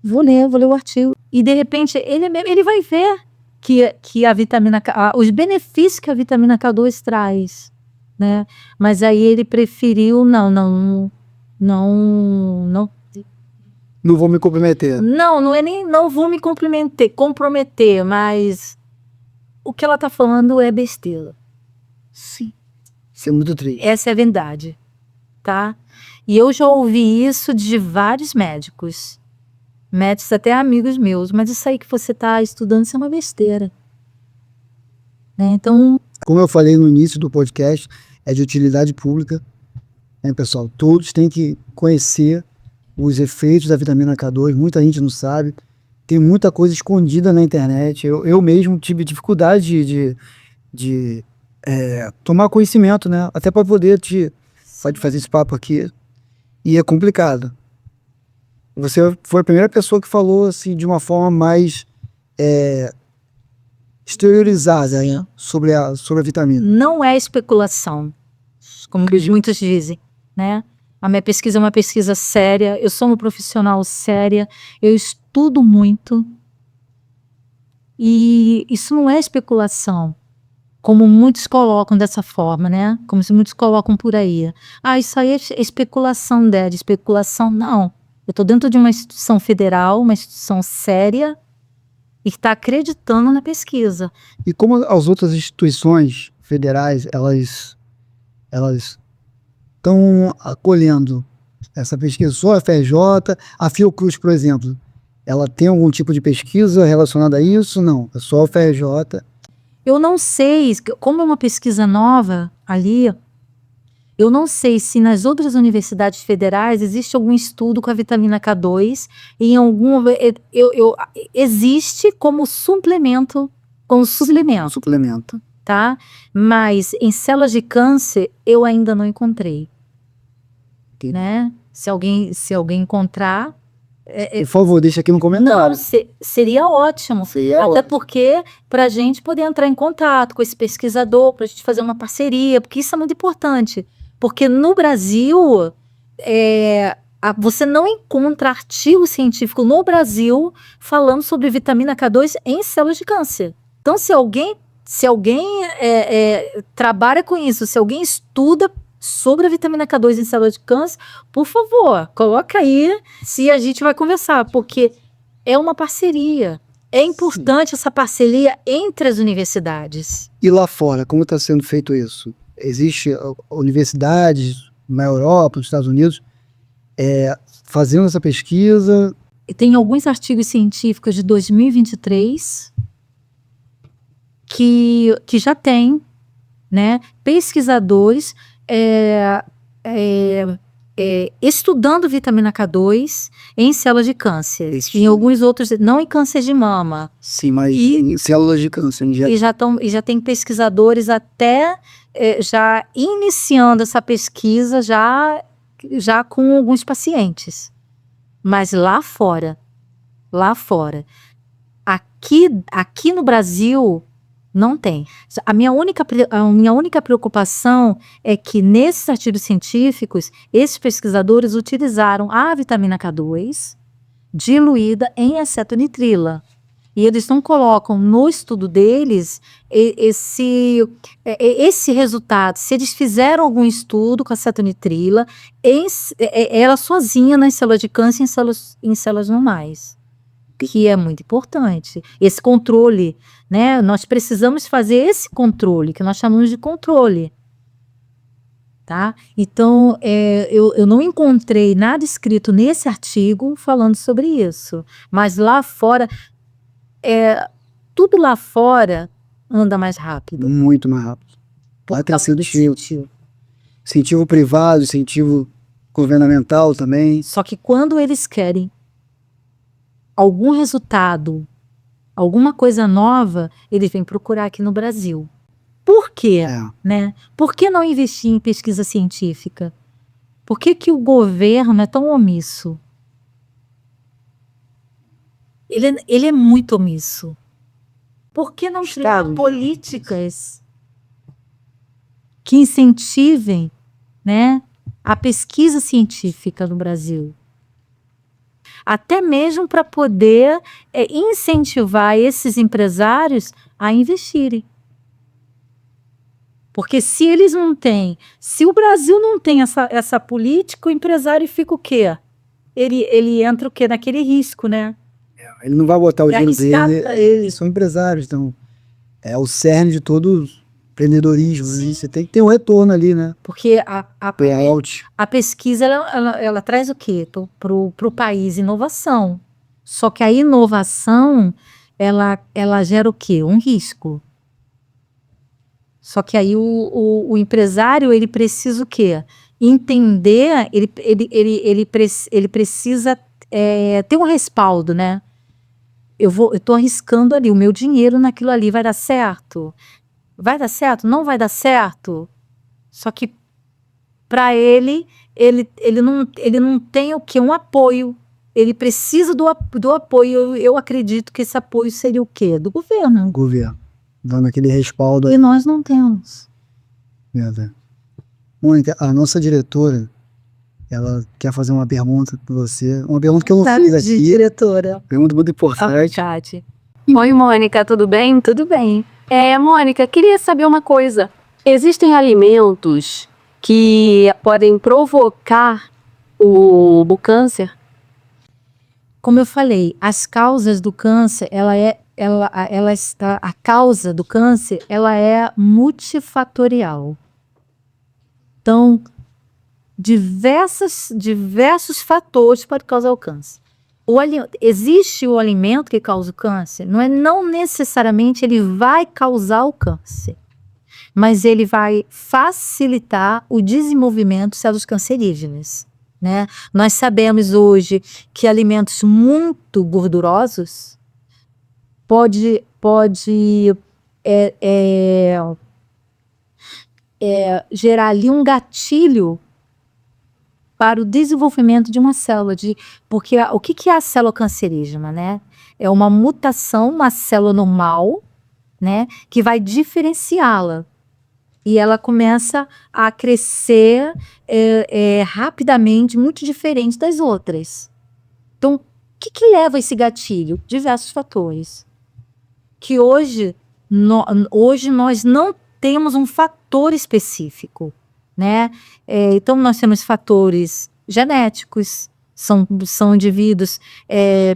Vou ler o artigo. E, de repente, ele vai ver que a vitamina K, os benefícios que a vitamina K2 traz, né? Mas aí ele preferiu, não vou me comprometer. Não é nem não vou me comprometer, mas o que ela tá falando é besteira. Sim. Isso é muito triste. Essa é a verdade, tá? E eu já ouvi isso de vários médicos até amigos meus, mas isso aí que você tá estudando, isso é uma besteira, né? Então, como eu falei no início do podcast, é de utilidade pública, né, pessoal? Todos têm que conhecer os efeitos da vitamina K2, muita gente não sabe, tem muita coisa escondida na internet. Eu mesmo tive dificuldade de tomar conhecimento, né? Até para poder pode fazer esse papo aqui, e é complicado. Você foi a primeira pessoa que falou assim de uma forma mais exteriorizada, né, sobre a vitamina. Não é especulação, como muitos dizem, né? A minha pesquisa é uma pesquisa séria, eu sou uma profissional séria, eu estudo muito. E isso não é especulação, como muitos colocam dessa forma, né? Como se muitos colocam por aí. Isso aí é especulação, especulação. Não. Eu estou dentro de uma instituição federal, uma instituição séria, e que está acreditando na pesquisa. E como as outras instituições federais, elas elas estão acolhendo essa pesquisa? Só a FRJ, a Fiocruz, por exemplo, ela tem algum tipo de pesquisa relacionada a isso? Não, é só a FRJ. Eu não sei, como é uma pesquisa nova ali, eu não sei se nas outras universidades federais existe algum estudo com a vitamina K2, em algum existe como suplemento, Suplemento. tá? Mas em células de câncer eu ainda não encontrei, né? Se alguém encontrar, Por favor, deixa aqui no não, comentário. seria ótimo. Até porque, para a gente poder entrar em contato com esse pesquisador, para a gente fazer uma parceria, porque isso é muito importante. Porque no Brasil, você não encontra artigo científico no Brasil falando sobre vitamina K2 em células de câncer. Então, se alguém trabalha com isso, se alguém estuda sobre a vitamina K2 em células de câncer, por favor, coloca aí se a gente vai conversar, porque é uma parceria. É importante essa parceria entre as universidades. E lá fora, como está sendo feito isso? Existe universidades na Europa, nos Estados Unidos, fazendo essa pesquisa? Tem alguns artigos científicos de 2023 que já tem, né, pesquisadores estudando vitamina K2 em células de câncer. Em alguns outros, não em câncer de mama. Sim, mas em células de câncer. E já tem pesquisadores até já iniciando essa pesquisa já com alguns pacientes. Mas lá fora, aqui no Brasil, não tem. A minha única preocupação é que nesses artigos científicos, esses pesquisadores utilizaram a vitamina K2 diluída em acetonitrila. E eles não colocam no estudo deles esse resultado. Se eles fizeram algum estudo com acetonitrila, ela sozinha nas células de câncer em células normais. Que é muito importante. Esse controle, né? Nós precisamos fazer esse controle, que nós chamamos de controle. Tá? Então, eu não encontrei nada escrito nesse artigo falando sobre isso. Mas lá fora, tudo lá fora anda mais rápido. Muito mais rápido. Lá tem incentivo privado, incentivo governamental também. Só que quando eles querem algum resultado, alguma coisa nova, eles vêm procurar aqui no Brasil. Por quê? Né? Por que não investir em pesquisa científica? Por que o governo é tão omisso? Ele é muito omisso. Por que não criar políticas que incentivem, né, a pesquisa científica no Brasil? Até mesmo para poder incentivar esses empresários a investirem. Porque se eles não têm, se o Brasil não tem essa política, o empresário fica o quê? Ele entra o quê? Naquele risco, né? Ele não vai botar o dinheiro dele. Eles são empresários, então é o cerne de todo empreendedorismo. Né? Você tem que ter um retorno ali, né? Porque a pesquisa, ela traz o quê? Para o país? Inovação. Só que a inovação, ela gera o quê? Um risco. Só que aí o empresário, ele precisa o quê? Entender, ele precisa ter um respaldo, né? Eu tô arriscando ali, o meu dinheiro naquilo ali vai dar certo? Vai dar certo? Não vai dar certo? Só que para ele não tem o quê? Um apoio. Ele precisa do apoio. Eu acredito que esse apoio seria o quê? Do governo. Governo. Dando aquele respaldo. E nós não temos. Verdade. Mônica, a nossa diretora, ela quer fazer uma pergunta para você. Uma pergunta que eu não fiz aqui. Diretora. Pergunta muito importante. Chat. Oi, Mônica, tudo bem? Tudo bem. Mônica, queria saber uma coisa. Existem alimentos que podem provocar o câncer? Como eu falei, as causas do câncer, a causa do câncer, ela é multifatorial. Então, diversos fatores podem causar o câncer. Existe o alimento que causa o câncer? Não necessariamente ele vai causar o câncer, mas ele vai facilitar o desenvolvimento de células cancerígenas, né? Nós sabemos hoje que alimentos muito gordurosos pode gerar ali um gatilho para o desenvolvimento de uma célula, porque o que é a célula cancerígena, né? É uma mutação na célula normal, né, que vai diferenciá-la. E ela começa a crescer rapidamente, muito diferente das outras. Então, o que leva a esse gatilho? Diversos fatores. Que hoje nós não temos um fator específico, né? Então, nós temos fatores genéticos, são indivíduos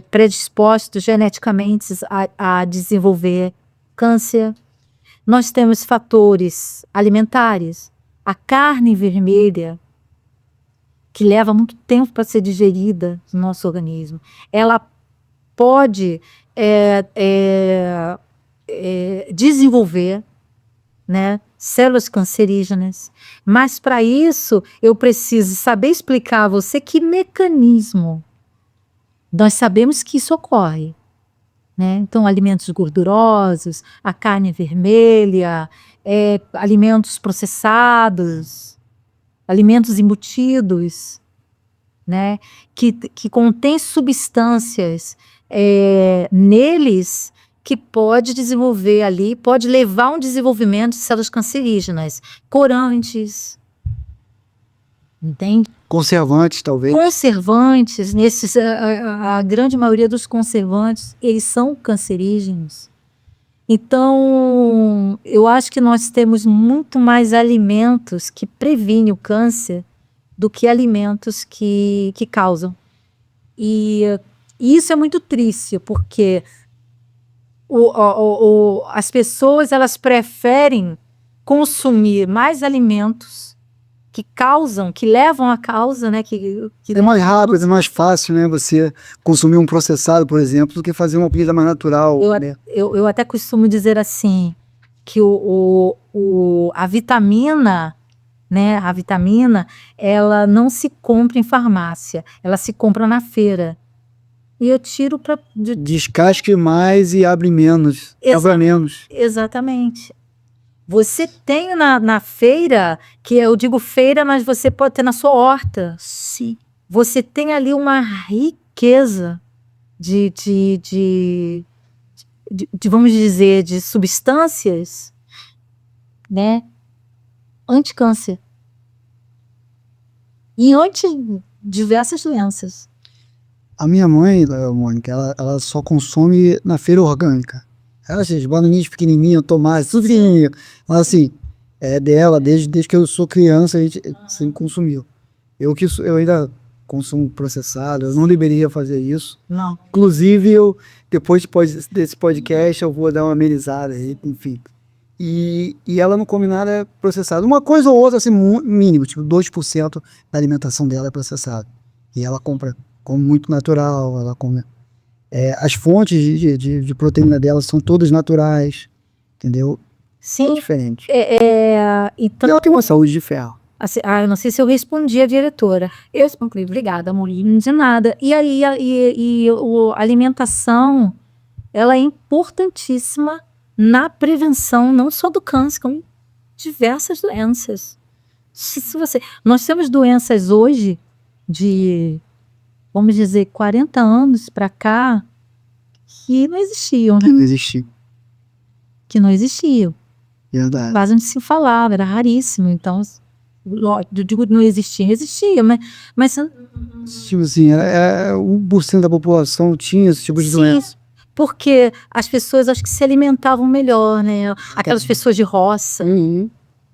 predispostos geneticamente a desenvolver câncer. Nós temos fatores alimentares, a carne vermelha, que leva muito tempo para ser digerida no nosso organismo. Ela pode desenvolver, né, células cancerígenas, mas para isso eu preciso saber explicar a você que mecanismo. Nós sabemos que isso ocorre, né? Então, alimentos gordurosos, a carne vermelha, alimentos processados, alimentos embutidos, né, que contém substâncias neles que pode levar a um desenvolvimento de células cancerígenas, corantes, entende? Conservantes, talvez. Conservantes, a grande maioria dos conservantes, eles são cancerígenos. Então, eu acho que nós temos muito mais alimentos que previnem o câncer do que alimentos que causam. E isso é muito triste, porque as pessoas elas preferem consumir mais alimentos que levam a causa, né? É mais rápido, é mais fácil, né? Você consumir um processado, por exemplo, do que fazer uma comida mais natural. Né? Eu até costumo dizer assim, que a vitamina, né? A vitamina, ela não se compra em farmácia, ela se compra na feira. E eu tiro para... Descasque mais e abre menos. Abra menos. Exatamente. Você tem na feira, que eu digo feira, mas você pode ter na sua horta. Sim. Você tem ali uma riqueza de vamos dizer, de substâncias, né, anti-câncer. E anti diversas doenças. A minha mãe, Mônica, ela só consome na feira orgânica. Ela, assim, bananinhas pequenininhas, tomate, tudo pequenininho. Mas assim, é dela, desde que eu sou criança, a gente sempre consumiu. Eu ainda consumo processado, eu não deveria fazer isso. Não. Inclusive, depois desse podcast, eu vou dar uma amenizada, enfim. E ela não come nada processado. Uma coisa ou outra, assim, mínimo, tipo 2% da alimentação dela é processada. E ela come muito natural, ela come... as fontes de proteína dela são todas naturais, entendeu? Sim. É diferente. Então, ela tem uma saúde de ferro. Assim, eu não sei se eu respondi a diretora. Eu respondi, obrigada, amor, não de nada. E aí, a alimentação, ela é importantíssima na prevenção, não só do câncer, como diversas doenças. Nós temos doenças hoje de, vamos dizer, 40 anos para cá, que não existiam, né? Que não existiam. Verdade. Quase não se falava, era raríssimo. Então, eu digo não existia, mas tipo assim, 1% da população tinha esse tipo de doença. Porque as pessoas acho que se alimentavam melhor, né? Aquelas pessoas de roça,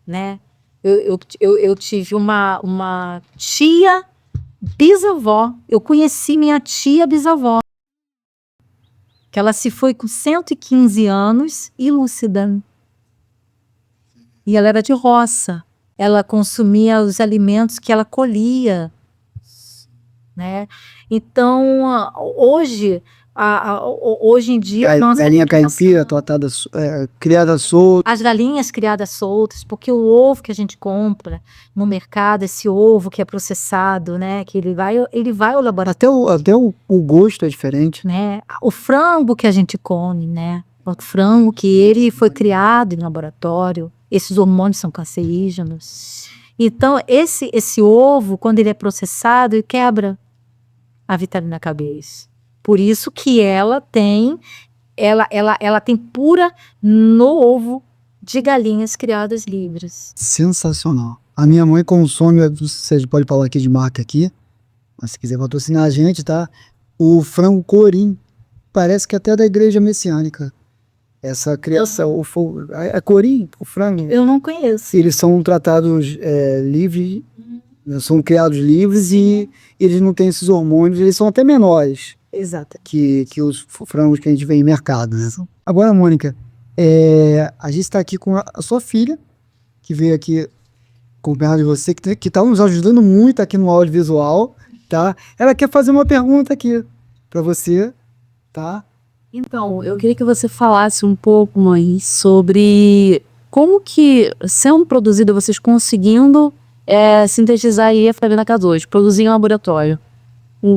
né? Eu tive uma tia bisavó, eu conheci minha tia bisavó, que ela se foi com 115 anos e lúcida. E ela era de roça. ela consumia os alimentos que ela colhia, né? Então, hoje em dia, Galinha caipira, totada, criada solta. as galinhas criadas soltas, porque o ovo que a gente compra no mercado, esse ovo que é processado, né? Que ele vai ao laboratório, Até o gosto é diferente. né? O frango que a gente come, né? O frango que ele foi criado em laboratório, esses hormônios são cancerígenos. Então, esse ovo, quando ele é processado, ele quebra a vitamina K2. Por isso que ela tem pura no ovo de galinhas criadas livres. Sensacional. A minha mãe consome, você pode falar aqui de marca aqui, mas se quiser patrocinar a gente, tá? O frango corim, parece que até é da igreja messiânica. Essa criação, é corim, o frango. Eu não conheço. Eles são tratados livres, são criados livres e eles não têm esses hormônios, eles são até menores Exato. que os frangos que a gente vê em mercado, né? Agora, Mônica, a gente está aqui com a sua filha, que veio aqui acompanhada de você, que está nos ajudando muito aqui no audiovisual, tá? Ela quer fazer uma pergunta aqui para você, tá? Então, eu queria que você falasse um pouco, mãe, sobre como que, sendo produzida, vocês conseguindo sintetizar aí a vitamina K2, produzir em laboratório,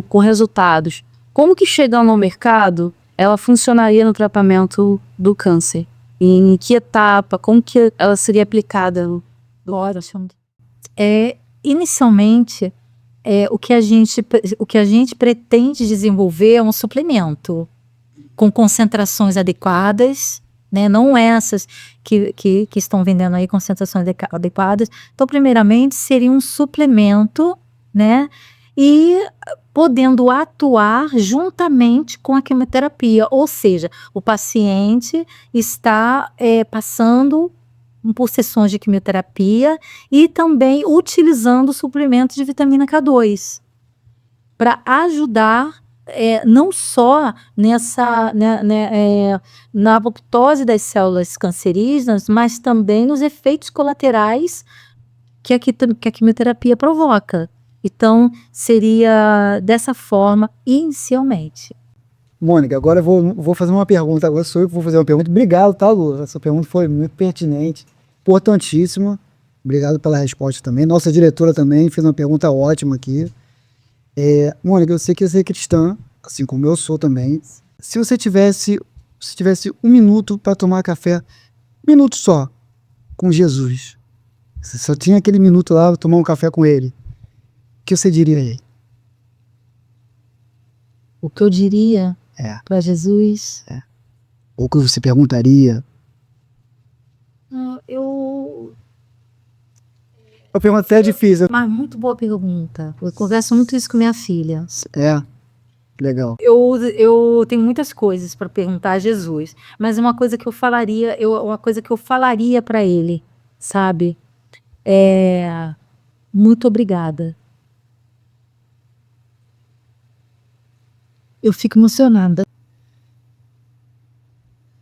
com resultados. Como que chegando no mercado, ela funcionaria no tratamento do câncer? Em que etapa? Como que ela seria aplicada? Inicialmente, o que a gente pretende desenvolver é um suplemento com concentrações adequadas, né? Não essas que estão vendendo aí, concentrações adequadas. Então, primeiramente, seria um suplemento, né? E podendo atuar juntamente com a quimioterapia, ou seja, o paciente está passando por sessões de quimioterapia e também utilizando suplementos de vitamina K2 para ajudar não só na apoptose das células cancerígenas, mas também nos efeitos colaterais que a quimioterapia provoca. Então, seria dessa forma inicialmente. Mônica, agora eu vou fazer uma pergunta. Agora sou eu que vou fazer uma pergunta. Obrigado, tá, Lu? Essa pergunta foi muito pertinente, importantíssima. Obrigado pela resposta também. Nossa diretora também fez uma pergunta ótima aqui. Mônica, eu sei que você é cristã, assim como eu sou também. Se você tivesse um minuto para tomar café, um minuto só, com Jesus, você só tinha aquele minuto lá para tomar um café com ele, o que você diria aí? O que eu diria para Jesus? Ou o que você perguntaria? A pergunta até é difícil. Mas muito boa pergunta. Eu converso muito isso com minha filha. Legal. Eu tenho muitas coisas para perguntar a Jesus, mas uma coisa que eu falaria para ele, sabe? Muito obrigada. Eu fico emocionada.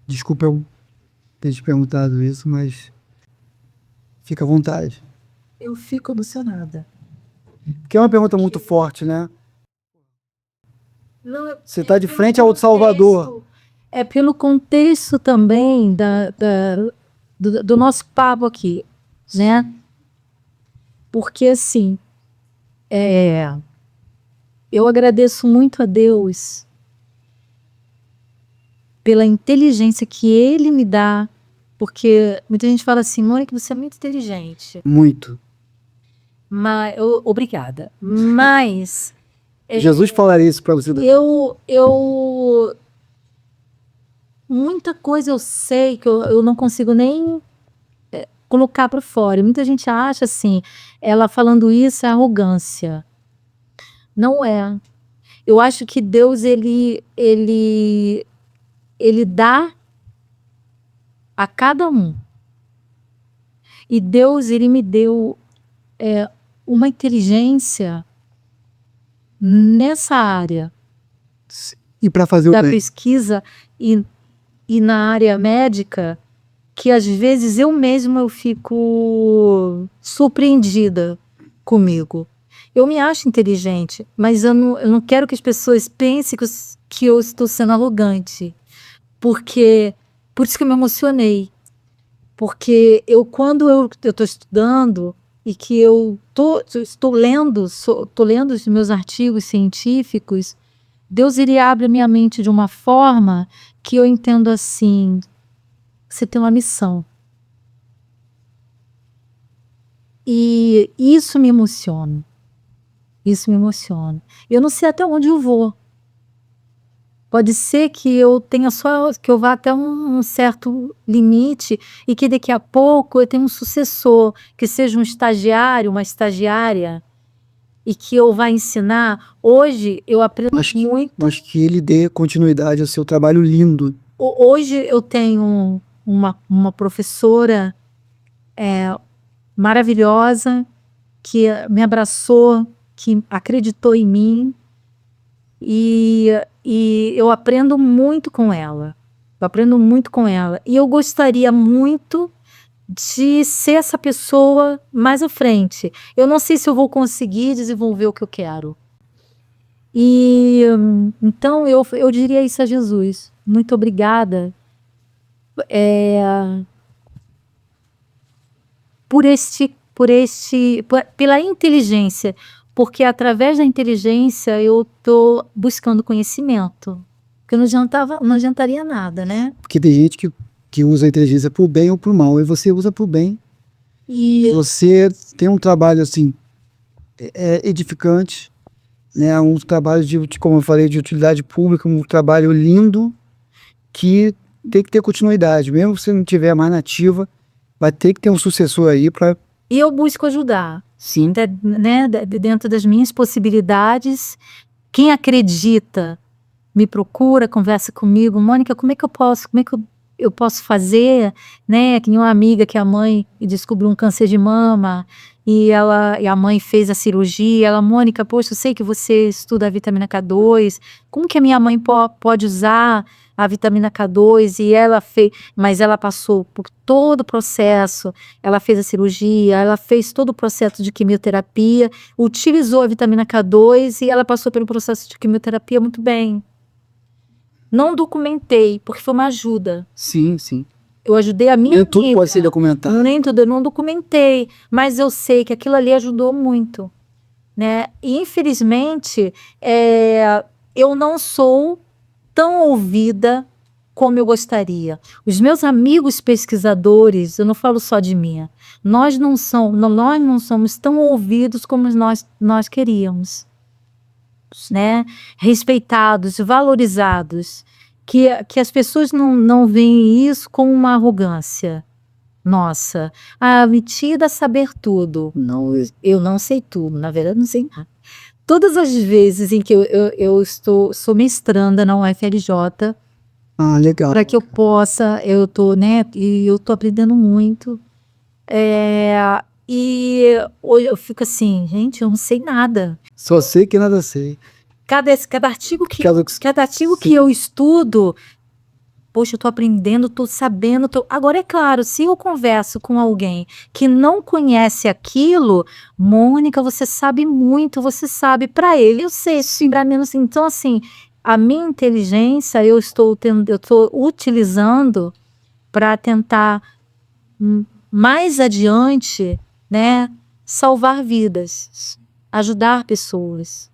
Desculpa eu ter te perguntado isso, mas fica à vontade. Eu fico emocionada. Porque é uma pergunta muito forte, né? Não, Você está de frente ao Salvador. É pelo contexto também do nosso papo aqui, né? Porque assim, eu agradeço muito a Deus pela inteligência que Ele me dá, porque muita gente fala assim, Mônica, você é muito inteligente. Muito. Mas, obrigada. Mas... Jesus falaria isso para você. Muita coisa eu sei que eu não consigo nem colocar para fora. Muita gente acha assim, ela falando isso é arrogância. Não é. Eu acho que Deus, ele dá a cada um. E Deus, ele me deu uma inteligência nessa área. E para fazer da pesquisa e na área médica, que às vezes eu mesma eu fico surpreendida comigo. Eu me acho inteligente, mas eu não quero que as pessoas pensem que eu estou sendo arrogante. Porque, por isso que eu me emocionei. Porque quando eu estou estudando e que estou lendo os meus artigos científicos, Deus ele abre a minha mente de uma forma que eu entendo assim, você tem uma missão. E isso me emociona. Isso me emociona. Eu não sei até onde eu vou. Pode ser que eu tenha que eu vá até um certo limite e que daqui a pouco eu tenha um sucessor, que seja um estagiário, uma estagiária, e que eu vá ensinar. Hoje eu aprendo muito. Mas que ele dê continuidade ao seu trabalho lindo. Hoje eu tenho uma professora maravilhosa que me abraçou, que acreditou em mim e eu aprendo muito com ela. Eu aprendo muito com ela. E eu gostaria muito de ser essa pessoa mais à frente. Eu não sei se eu vou conseguir desenvolver o que eu quero. E então eu diria isso a Jesus. Muito obrigada pela inteligência, porque através da inteligência eu estou buscando conhecimento, porque não adiantaria nada, né? Porque tem gente que usa a inteligência para o bem ou para o mal, e você usa para o bem. E Você tem um trabalho assim, edificante, né? Um trabalho como eu falei, de utilidade pública, um trabalho lindo que tem que ter continuidade, mesmo se não tiver mais nativa, vai ter que ter um sucessor aí para. E eu busco ajudar, Sim. né, dentro das minhas possibilidades. Quem acredita, me procura, conversa comigo. Mônica, como é que eu posso fazer, né? Que nem uma amiga que a mãe descobriu um câncer de mama e a mãe fez a cirurgia. Ela, Mônica, poxa, eu sei que você estuda a vitamina K2. Como que a minha mãe pode usar a vitamina K2? E ela fez, mas ela passou por todo o processo. Ela fez a cirurgia, ela fez todo o processo de quimioterapia, utilizou a vitamina K2 e ela passou pelo processo de quimioterapia muito bem. Não documentei, porque foi uma ajuda. Sim, sim. Eu ajudei a minha Nem tudo amiga. pode ser documentado. Nem tudo, eu não documentei, mas eu sei que aquilo ali ajudou muito, né? E infelizmente, eu não sou tão ouvida como eu gostaria. Os meus amigos pesquisadores, eu não falo só de mim, nós não somos tão ouvidos como nós queríamos, né? Respeitados, valorizados, que as pessoas não veem isso como uma arrogância. Nossa, metida a saber tudo. Não, eu não sei tudo, na verdade não sei nada. Todas as vezes em que eu sou mestranda na UFRJ, Legal. para que eu possa, né, e eu tô aprendendo muito. E hoje eu fico assim, gente, eu não sei nada. Só sei que nada sei. Cada artigo que eu estudo, poxa, eu tô aprendendo, tô sabendo. Agora, é claro, se eu converso com alguém que não conhece aquilo, Mônica, você sabe muito, você sabe. Para ele, eu sei, para mim, assim. Então, assim, a minha inteligência eu estou utilizando para tentar mais adiante, né, salvar vidas, ajudar pessoas.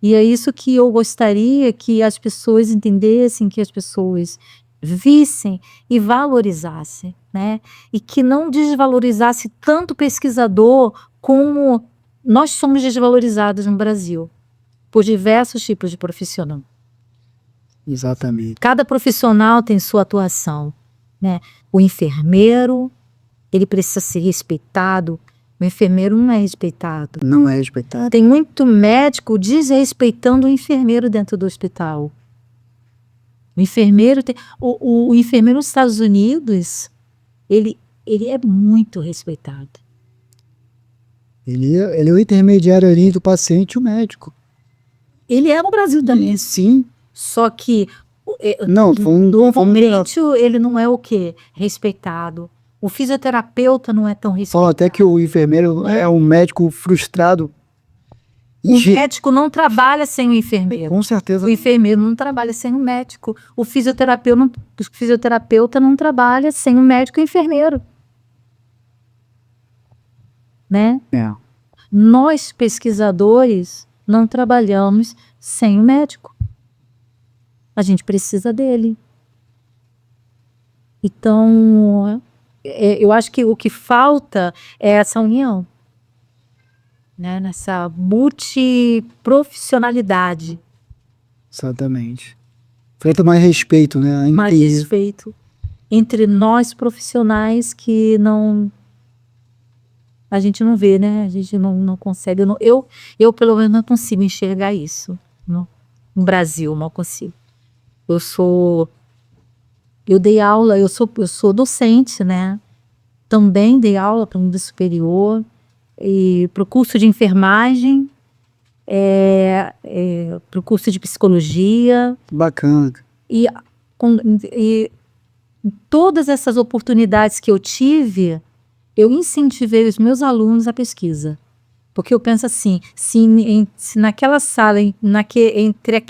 E é isso que eu gostaria que as pessoas entendessem, que as pessoas vissem e valorizassem, né? E que não desvalorizasse tanto o pesquisador como nós somos desvalorizados no Brasil, por diversos tipos de profissional. Exatamente. Cada profissional tem sua atuação, né? O enfermeiro, ele precisa ser respeitado. O enfermeiro não é respeitado. Não é respeitado. Tem muito médico desrespeitando o enfermeiro dentro do hospital. O enfermeiro o enfermeiro nos Estados Unidos, ele é muito respeitado. Ele é o intermediário ali entre o paciente e o médico. Ele é no Brasil também. Sim. Só que Não, Normalmente ele não é o quê? Respeitado. O fisioterapeuta não é tão respeitado. falam até que o enfermeiro é um médico frustrado. O médico não trabalha sem o enfermeiro. Com certeza. O enfermeiro não trabalha sem o médico. O fisioterapeuta não trabalha sem o médico e o enfermeiro. Né? É. Nós, pesquisadores, não trabalhamos sem o médico. A gente precisa dele. Então, eu acho que o que falta é essa união, né? Nessa multiprofissionalidade. Exatamente. Falta mais respeito, né? Mais respeito entre nós profissionais que a gente não vê, né? A gente não consegue. Eu pelo menos não consigo enxergar isso no Brasil, não consigo. Eu dei aula, eu sou docente, né? Também dei aula para o nível superior e para o curso de enfermagem, para o curso de psicologia. Bacana. E todas essas oportunidades que eu tive, eu incentivei os meus alunos à pesquisa. Porque eu penso assim, se naquela sala, entre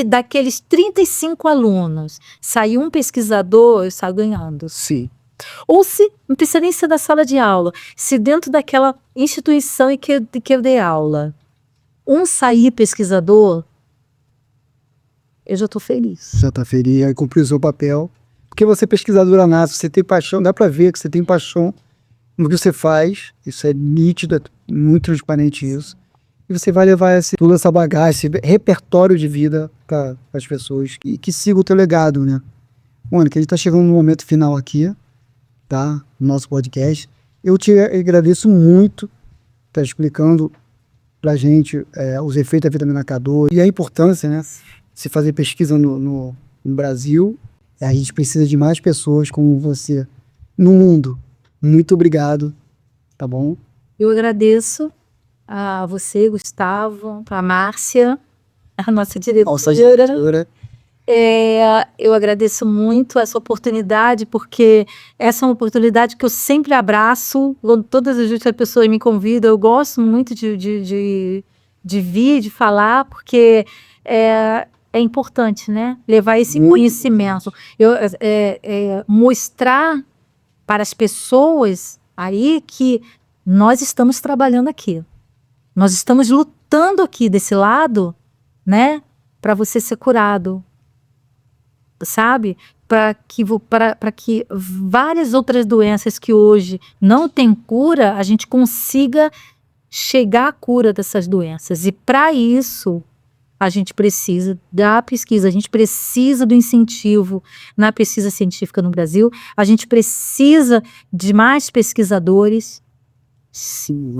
daqueles 35 alunos, sair um pesquisador, eu saio ganhando. Sim. Ou se, não precisa nem ser da sala de aula, se dentro daquela instituição em que eu dei aula, um sair pesquisador, eu já estou feliz. Já está feliz, aí cumpriu o seu papel. Porque você é pesquisadora nata, você tem paixão, dá para ver que você tem paixão no que você faz, isso é nítido, é muito transparente isso. E você vai levar toda essa bagagem, esse repertório de vida para as pessoas que sigam o teu legado, né? Mônica, a gente está chegando no momento final aqui, tá? No nosso podcast. Eu te agradeço muito por estar explicando pra gente os efeitos da vitamina K2 e a importância, né? Se fazer pesquisa no Brasil. A gente precisa de mais pessoas como você no mundo. Muito obrigado, tá bom? Eu agradeço a você, Gustavo, a Márcia, a nossa diretora. Nossa diretora. Eu agradeço muito essa oportunidade, porque essa é uma oportunidade que eu sempre abraço. Todas as vezes que a pessoa me convida, eu gosto muito de vir, de falar, porque é importante, né? Levar esse conhecimento. Mostrar para as pessoas aí que nós estamos trabalhando aqui. Nós estamos lutando aqui desse lado, né? Para você ser curado. Sabe? Para que várias outras doenças que hoje não têm cura, a gente consiga chegar à cura dessas doenças. E para isso, a gente precisa da pesquisa, a gente precisa do incentivo na pesquisa científica no Brasil, a gente precisa de mais pesquisadores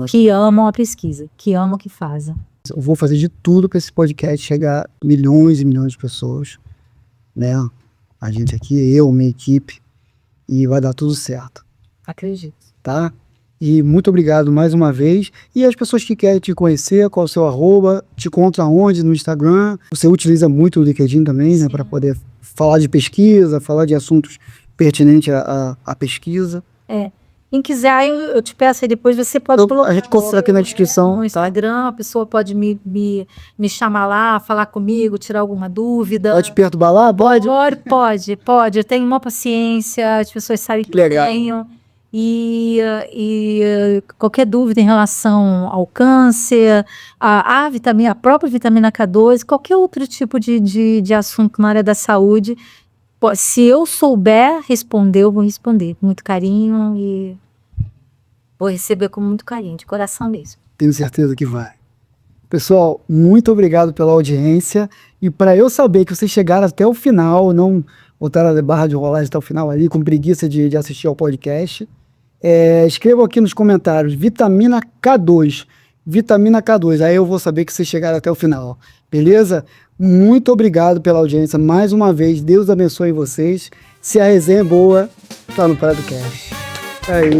que amam a pesquisa, que amam o que fazem. Eu vou fazer de tudo para esse podcast chegar a milhões e milhões de pessoas, né? A gente aqui, eu, minha equipe, e vai dar tudo certo. Acredito. Tá? E muito obrigado mais uma vez. E as pessoas que querem te conhecer, qual é o seu @, te encontram onde no Instagram? Você utiliza muito o LinkedIn também, né? Para poder falar de pesquisa, falar de assuntos pertinentes à pesquisa. Quem quiser, eu te peço aí depois, você pode colocar. A gente coloca aqui na descrição. No Instagram, a pessoa pode me chamar lá, falar comigo, tirar alguma dúvida. Pode perturbar lá? Pode? Pode. Eu tenho uma paciência, as pessoas sabem que eu tenho. E qualquer dúvida em relação ao câncer, a própria vitamina K2, qualquer outro tipo de assunto na área da saúde, se eu souber responder, eu vou responder com muito carinho e vou receber com muito carinho, de coração mesmo. Tenho certeza que vai. Pessoal, muito obrigado pela audiência. E para eu saber que vocês chegaram até o final, não botaram a barra de rolagem até o final ali, com preguiça de assistir ao podcast, escrevam aqui nos comentários, vitamina K2. Vitamina K2, aí eu vou saber que vocês chegaram até o final. Beleza? Muito obrigado pela audiência mais uma vez. Deus abençoe vocês. Se a resenha é boa, tá no PradoCast. Aí,